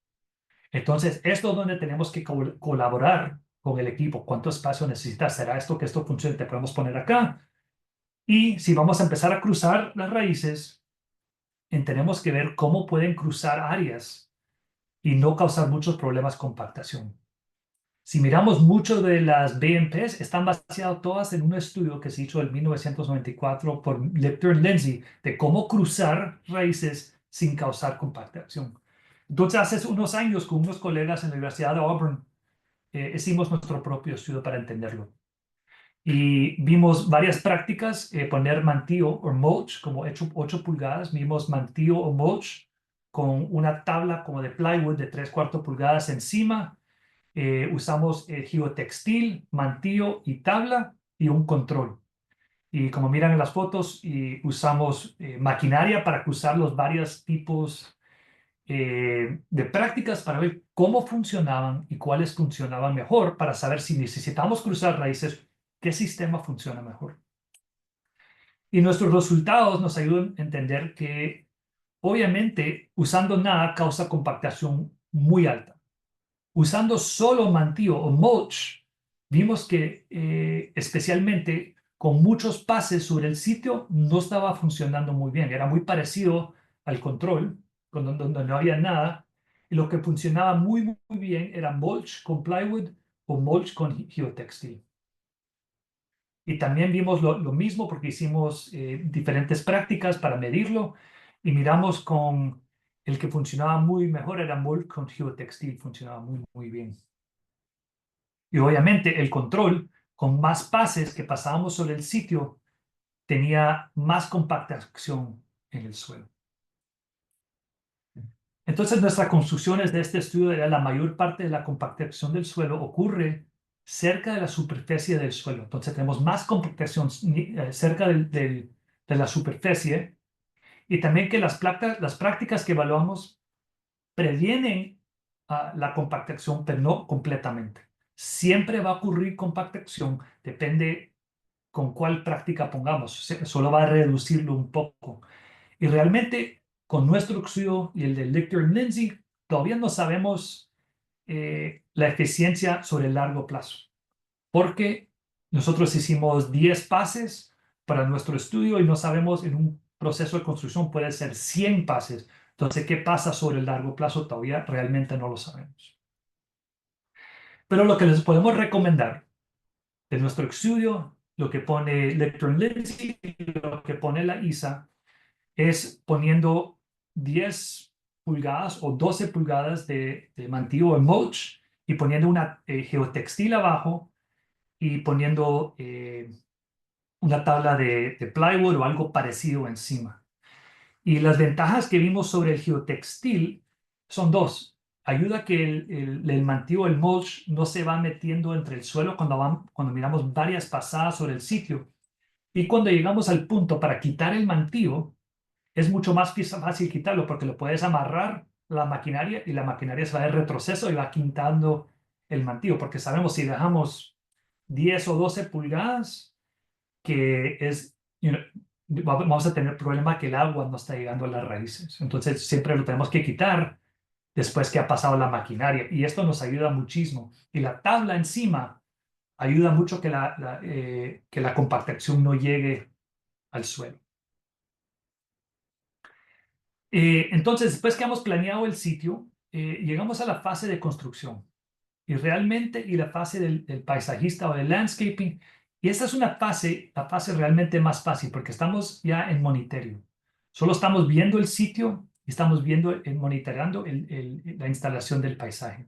Entonces, esto es donde tenemos que colaborar con el equipo. ¿Cuánto espacio necesitas? ¿Será esto que esto funcione? Te podemos poner acá. Y si vamos a empezar a cruzar las raíces, tenemos que ver cómo pueden cruzar áreas y no causar muchos problemas con compactación. Si miramos mucho de las BMPs, están basadas todas en un estudio que se hizo en 1994 por Lipton Lindsay de cómo cruzar raíces sin causar compactación. Entonces, hace unos años, con unos colegas en la Universidad de Auburn, hicimos nuestro propio estudio para entenderlo. Y vimos varias prácticas, poner mantillo o mulch, como 8 pulgadas, vimos mantillo o mulch con una tabla como de plywood de 3/4 pulgadas encima. Usamos geotextil, mantillo y tabla y un control. Y como miran en las fotos, usamos maquinaria para cruzar los varios tipos de prácticas para ver cómo funcionaban y cuáles funcionaban mejor para saber si necesitamos cruzar raíces, qué sistema funciona mejor. Y nuestros resultados nos ayudan a entender que obviamente usando nada causa compactación muy alta. Usando solo mantillo o mulch, vimos que especialmente con muchos pases sobre el sitio no estaba funcionando muy bien. Era muy parecido al control, donde no había nada. Y lo que funcionaba muy, muy bien era mulch con plywood o mulch con geotextil. Y también vimos lo mismo porque hicimos diferentes prácticas para medirlo y miramos con el que funcionaba muy mejor era mulch con geotextil, funcionaba muy, muy bien. Y obviamente el control, con más pases que pasábamos sobre el sitio, tenía más compactación en el suelo. Entonces nuestras conclusiones de este estudio era la mayor parte de la compactación del suelo ocurre cerca de la superficie del suelo. Entonces tenemos más compactación cerca de la superficie y también que las prácticas que evaluamos previenen la compactación, pero no completamente. Siempre va a ocurrir compactación, depende con cuál práctica pongamos, solo va a reducirlo un poco. Y realmente con nuestro estudio y el de Lipton Lindsay, todavía no sabemos la eficiencia sobre el largo plazo, porque nosotros hicimos 10 pases para nuestro estudio y no sabemos en un proceso de construcción puede ser 100 pases. Entonces, ¿qué pasa sobre el largo plazo? Todavía realmente no lo sabemos. Pero lo que les podemos recomendar de nuestro estudio, lo que pone Lipton Lindsay y lo que pone la ISA, es poniendo 10 pulgadas o 12 pulgadas de mantillo o mulch y poniendo una geotextil abajo y poniendo una tabla de plywood o algo parecido encima. Y las ventajas que vimos sobre el geotextil son dos. Ayuda a que el mantillo, el mulch, no se va metiendo entre el suelo cuando miramos varias pasadas sobre el sitio. Y cuando llegamos al punto para quitar el mantillo, es mucho más fácil quitarlo porque lo puedes amarrar la maquinaria y la maquinaria se va de retroceso y va quitando el mantillo. Porque sabemos si dejamos 10 o 12 pulgadas, que es, vamos a tener problema que el agua no está llegando a las raíces. Entonces siempre lo tenemos que quitar después que ha pasado la maquinaria. Y esto nos ayuda muchísimo. Y la tabla encima ayuda mucho que la compactación no llegue al suelo. Entonces, después que hemos planeado el sitio, llegamos a la fase de construcción. Y realmente, y la fase del paisajista o del landscaping. Y esta es la fase realmente más fácil porque estamos ya en monitoreo. Solo estamos viendo el sitio y estamos monitoreando la instalación del paisaje.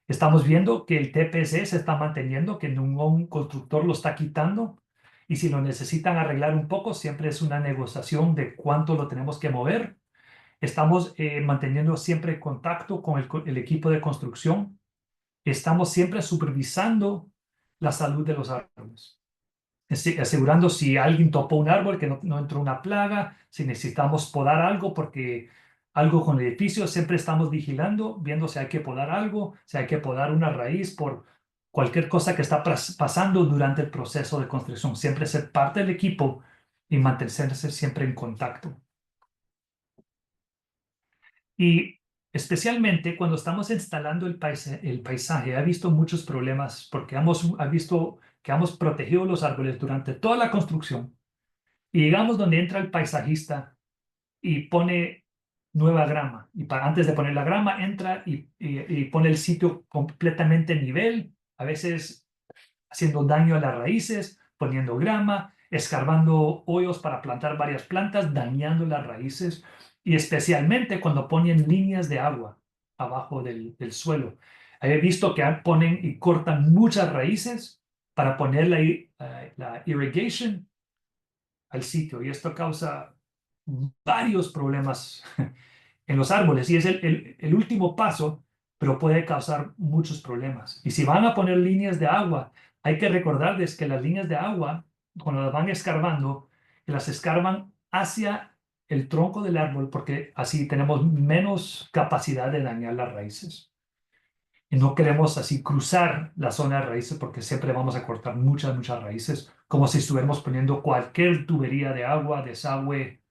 Estamos viendo que el TPC se está manteniendo, que ningún constructor lo está quitando. Y si lo necesitan arreglar un poco, siempre es una negociación de cuánto lo tenemos que mover. Estamos manteniendo siempre contacto con el equipo de construcción. Estamos siempre supervisando la salud de los árboles, asegurando si alguien topó un árbol que no entró una plaga, si necesitamos podar algo porque algo con el edificio, siempre estamos vigilando, viendo si hay que podar algo, si hay que podar una raíz por cualquier cosa que está pasando durante el proceso de construcción. Siempre ser parte del equipo y mantenerse siempre en contacto. Y especialmente cuando estamos instalando el paisaje, he visto muchos problemas porque hemos visto que hemos protegido los árboles durante toda la construcción y llegamos donde entra el paisajista y pone nueva grama. Y antes de poner la grama, entra y pone el sitio completamente nivel, a veces haciendo daño a las raíces, poniendo grama, escarbando hoyos para plantar varias plantas, dañando las raíces y especialmente cuando ponen líneas de agua abajo del suelo. He visto que ponen y cortan muchas raíces para poner la irrigation al sitio y esto causa varios problemas en los árboles y es el último paso, pero puede causar muchos problemas. Y si van a poner líneas de agua, hay que recordarles que las líneas de agua, cuando las van escarbando, las escarban hacia el tronco del árbol porque así tenemos menos capacidad de dañar las raíces. Y no queremos así cruzar la zona de raíces porque siempre vamos a cortar muchas raíces, como si estuviéramos poniendo cualquier tubería de agua, desagüe,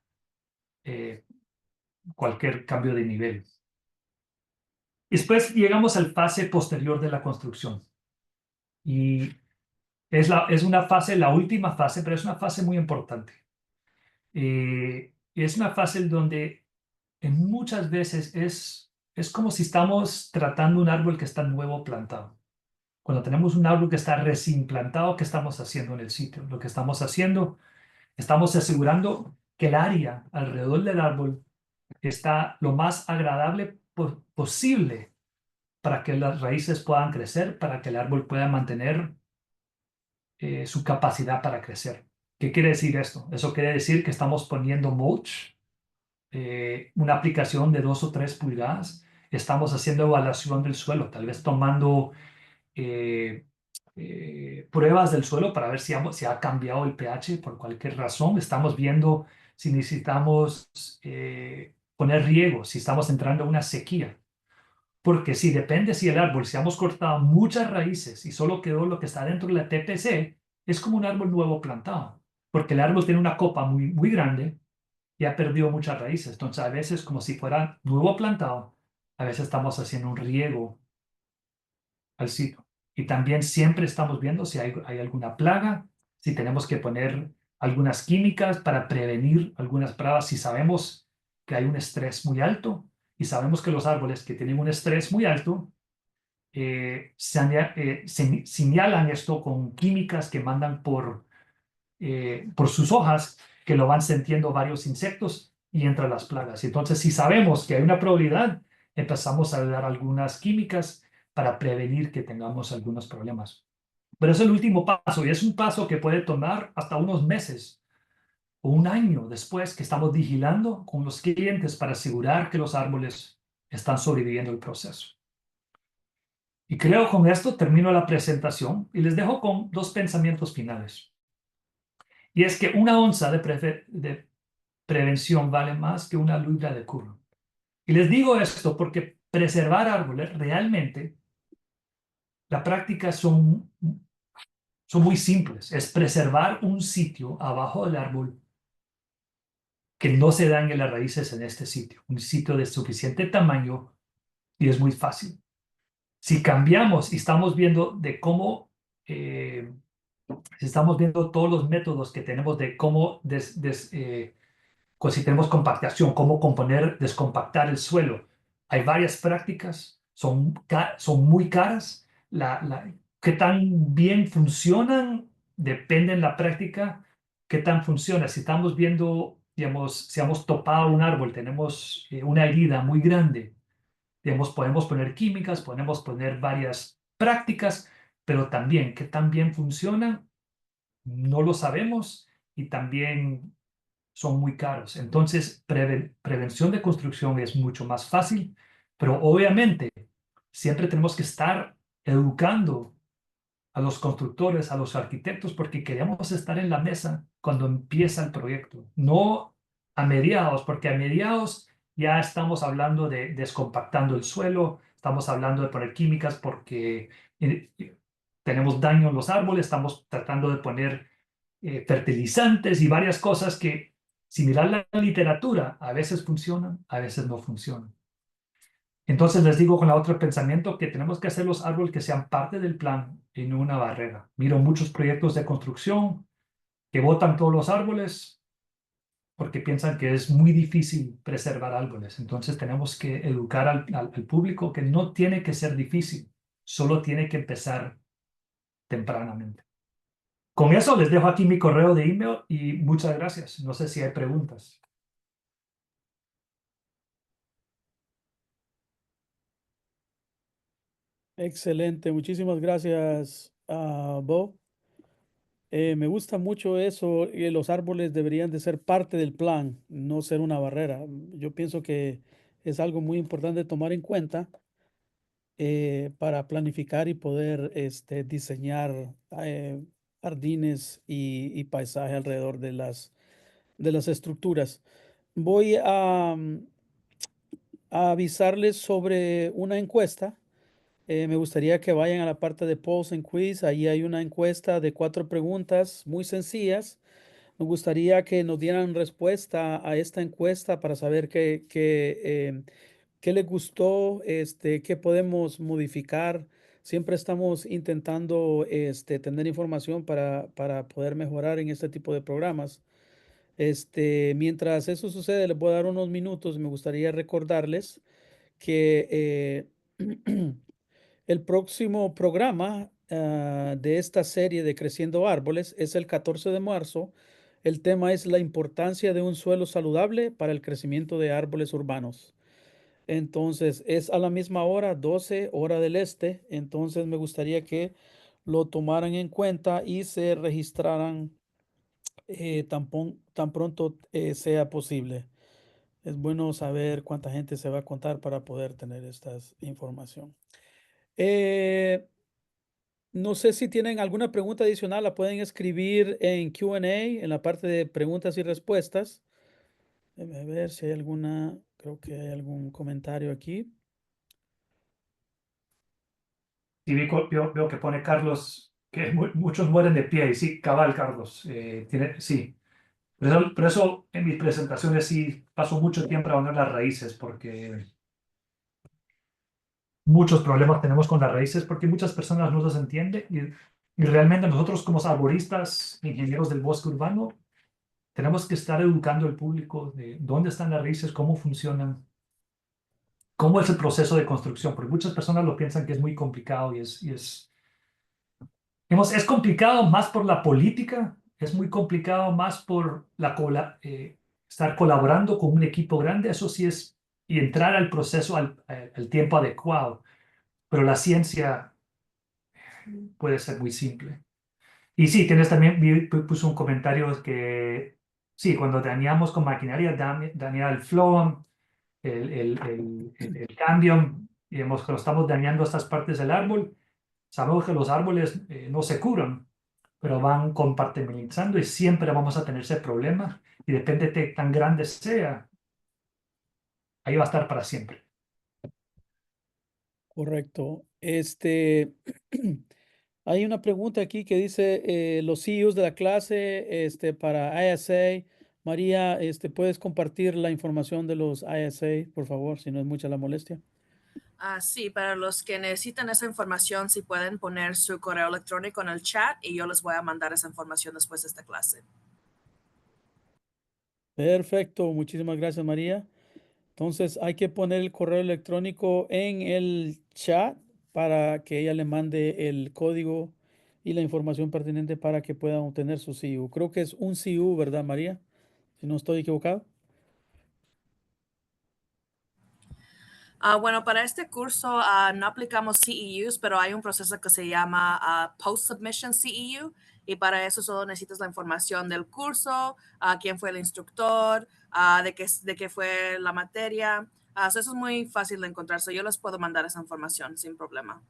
cualquier cambio de nivel. Después llegamos al fase posterior de la construcción. Y es una fase, la última fase, pero es una fase muy importante. Es una fase donde muchas veces es como si estamos tratando un árbol que está nuevo plantado. Cuando tenemos un árbol que está recién plantado, ¿qué estamos haciendo en el sitio? Lo que estamos haciendo, estamos asegurando que el área alrededor del árbol está lo más agradable posible para que las raíces puedan crecer, para que el árbol pueda mantener su capacidad para crecer. ¿Qué quiere decir esto? Eso quiere decir que estamos poniendo mulch, una aplicación de 2 o 3 pulgadas. Estamos haciendo evaluación del suelo, tal vez tomando pruebas del suelo para ver si ha cambiado el pH por cualquier razón. Estamos viendo si necesitamos poner riego, si estamos entrando a una sequía. Porque si depende si el árbol, si hemos cortado muchas raíces y solo quedó lo que está dentro de la TPC, es como un árbol nuevo plantado. Porque el árbol tiene una copa muy grande y ha perdido muchas raíces. Entonces, a veces, como si fuera nuevo plantado, a veces estamos haciendo un riego al sitio. Y también siempre estamos viendo si hay alguna plaga, si tenemos que poner algunas químicas para prevenir algunas plagas, si sabemos que hay un estrés muy alto y sabemos que los árboles que tienen un estrés muy alto señalan esto con químicas que mandan por sus hojas, que lo van sintiendo varios insectos y entran las plagas. Entonces, si sabemos que hay una probabilidad, empezamos a dar algunas químicas para prevenir que tengamos algunos problemas. Pero es el último paso y es un paso que puede tomar hasta unos meses o un año después que estamos vigilando con los clientes para asegurar que los árboles están sobreviviendo el proceso. Y creo con esto termino la presentación y les dejo con dos pensamientos finales. Y es que una onza de prevención vale más que una libra de curro. Y les digo esto porque preservar árboles realmente, la práctica son muy simples. Es preservar un sitio abajo del árbol que no se dañe las raíces en este sitio. Un sitio de suficiente tamaño y es muy fácil. Si cambiamos y estamos viendo de cómo, si estamos viendo todos los métodos que tenemos de cómo si tenemos compactación, cómo componer, descompactar el suelo. Hay varias prácticas, son muy caras. Qué tan bien funcionan depende en la práctica, qué tan funciona. Si estamos viendo, digamos, si hemos topado un árbol, tenemos una herida muy grande, digamos, podemos poner químicas, podemos poner varias prácticas, pero también qué tan bien funcionan, no lo sabemos y también son muy caros. Entonces, prevención de construcción es mucho más fácil, pero obviamente siempre tenemos que estar educando a los constructores, a los arquitectos, porque queremos estar en la mesa cuando empieza el proyecto, no a mediados, porque a mediados ya estamos hablando de descompactando el suelo, estamos hablando de poner químicas porque tenemos daño en los árboles, estamos tratando de poner fertilizantes y varias cosas que, si mirar la literatura, a veces funcionan, a veces no funcionan. Entonces les digo con la otro pensamiento que tenemos que hacer los árboles que sean parte del plan y no una barrera. Miro muchos proyectos de construcción que botan todos los árboles porque piensan que es muy difícil preservar árboles. Entonces tenemos que educar al público que no tiene que ser difícil, solo tiene que empezar tempranamente. Con eso les dejo aquí mi correo de email y muchas gracias. No sé si hay preguntas. Excelente, muchísimas gracias, Bo. Me gusta mucho eso, y los árboles deberían de ser parte del plan, no ser una barrera. Yo pienso que es algo muy importante tomar en cuenta para planificar y poder diseñar jardines y paisaje alrededor de las estructuras. Voy a avisarles sobre una encuesta. Me gustaría que vayan a la parte de polls and quiz. Ahí hay una encuesta de 4 preguntas muy sencillas. Me gustaría que nos dieran respuesta a esta encuesta para saber qué les gustó, qué podemos modificar. Siempre estamos intentando tener información para poder mejorar en este tipo de programas. Mientras eso sucede, les voy a dar unos minutos. Me gustaría recordarles que el próximo programa de esta serie de Creciendo Árboles es el 14 de marzo. El tema es la importancia de un suelo saludable para el crecimiento de árboles urbanos. Entonces es a la misma hora, 12 hora del este. Entonces me gustaría que lo tomaran en cuenta y se registraran tan pronto sea posible. Es bueno saber cuánta gente se va a contar para poder tener esta información. Eh, no sé si tienen alguna pregunta adicional, la pueden escribir en Q&A, en la parte de preguntas y respuestas. Déjame ver si hay alguna, creo que hay algún comentario aquí. Y veo que pone Carlos que muchos mueren de pie. Y sí, cabal, Carlos. Sí. Por eso en mis presentaciones sí paso mucho tiempo a poner las raíces porque muchos problemas tenemos con las raíces porque muchas personas no las entienden y realmente nosotros como arboristas, ingenieros del bosque urbano, tenemos que estar educando al público de dónde están las raíces, cómo funcionan, cómo es el proceso de construcción, porque muchas personas lo piensan que es muy complicado es complicado más por la política, es muy complicado más por estar colaborando con un equipo grande, eso sí es, y entrar al proceso al tiempo adecuado. Pero la ciencia puede ser muy simple. Y sí, tienes también, puso un comentario que sí, cuando dañamos con maquinaria, dañar el flow, el cambio, digamos que lo estamos dañando estas partes del árbol. Sabemos que los árboles no se curan, pero van compartimentalizando y siempre vamos a tener ese problema. Y depende de tan grande sea, ahí va a estar para siempre. Correcto. Hay una pregunta aquí que dice los CEOs de la clase para ISA. María, ¿puedes compartir la información de los ISA, por favor, si no es mucha la molestia? Sí, para los que necesitan esa información, si pueden poner su correo electrónico en el chat y yo les voy a mandar esa información después de esta clase. Perfecto, muchísimas gracias, María. Entonces hay que poner el correo electrónico en el chat para que ella le mande el código y la información pertinente para que puedan obtener su CIU. Creo que es un CIU, ¿verdad, María? Si no estoy equivocado. Bueno, para este curso no aplicamos CEUs, pero hay un proceso que se llama Post-Submission CEU y para eso solo necesitas la información del curso, quién fue el instructor, de qué fue la materia. Eso es muy fácil de encontrar, yo les puedo mandar esa información sin problema.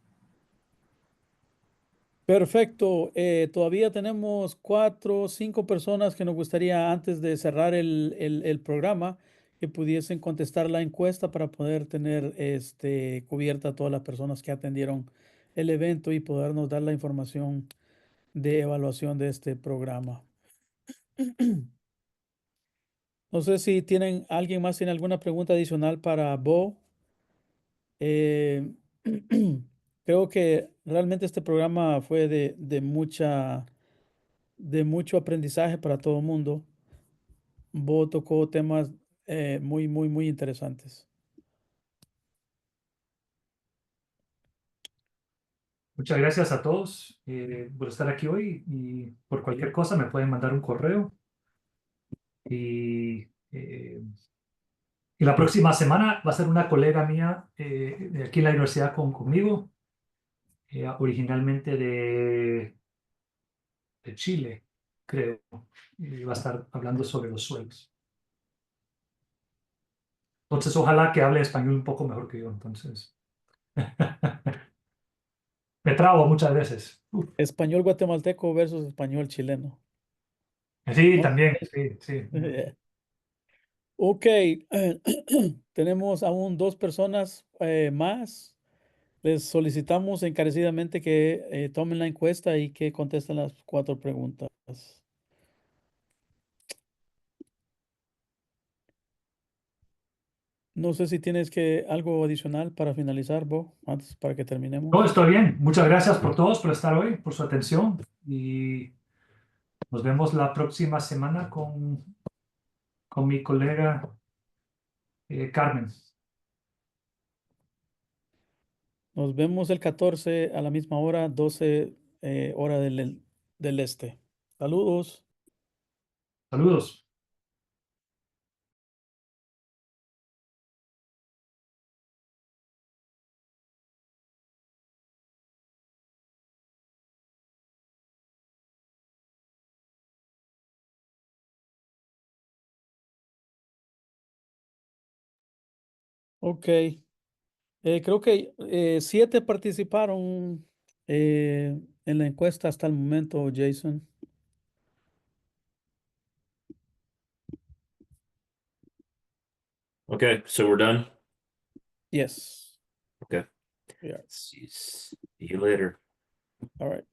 Perfecto. Todavía tenemos 4 o 5 personas que nos gustaría, antes de cerrar el programa, que pudiesen contestar la encuesta para poder tener cubierta a todas las personas que atendieron el evento y podernos dar la información de evaluación de este programa. No sé si alguien más tiene alguna pregunta adicional para Bo. Eh, Creo que realmente este programa fue de mucho aprendizaje para todo el mundo. Bo tocó temas muy, muy, muy interesantes. Muchas gracias a todos por estar aquí hoy y por cualquier cosa me pueden mandar un correo. Y, y la próxima semana va a ser una colega mía de aquí en la universidad conmigo, originalmente de Chile, creo. Y va a estar hablando sobre los suelos. Entonces, ojalá que hable español un poco mejor que yo. Entonces, me trabo muchas veces. Uf. Español guatemalteco versus español chileno. Sí, Ok. también, sí, sí. Ok, tenemos aún 2 personas más. Les solicitamos encarecidamente que tomen la encuesta y que contesten las 4 preguntas. No sé si tienes algo adicional para finalizar, Bo, antes para que terminemos. No, estoy bien. Muchas gracias por todos, por estar hoy, por su atención. Y nos vemos la próxima semana con mi colega Carmen. Nos vemos el 14 a la misma hora, 12 hora del este. Saludos. Saludos. Ok. Creo que 7 participaron en la encuesta hasta el momento, Jason. Okay, so we're done. Yes. Okay. We are. See you later. All right.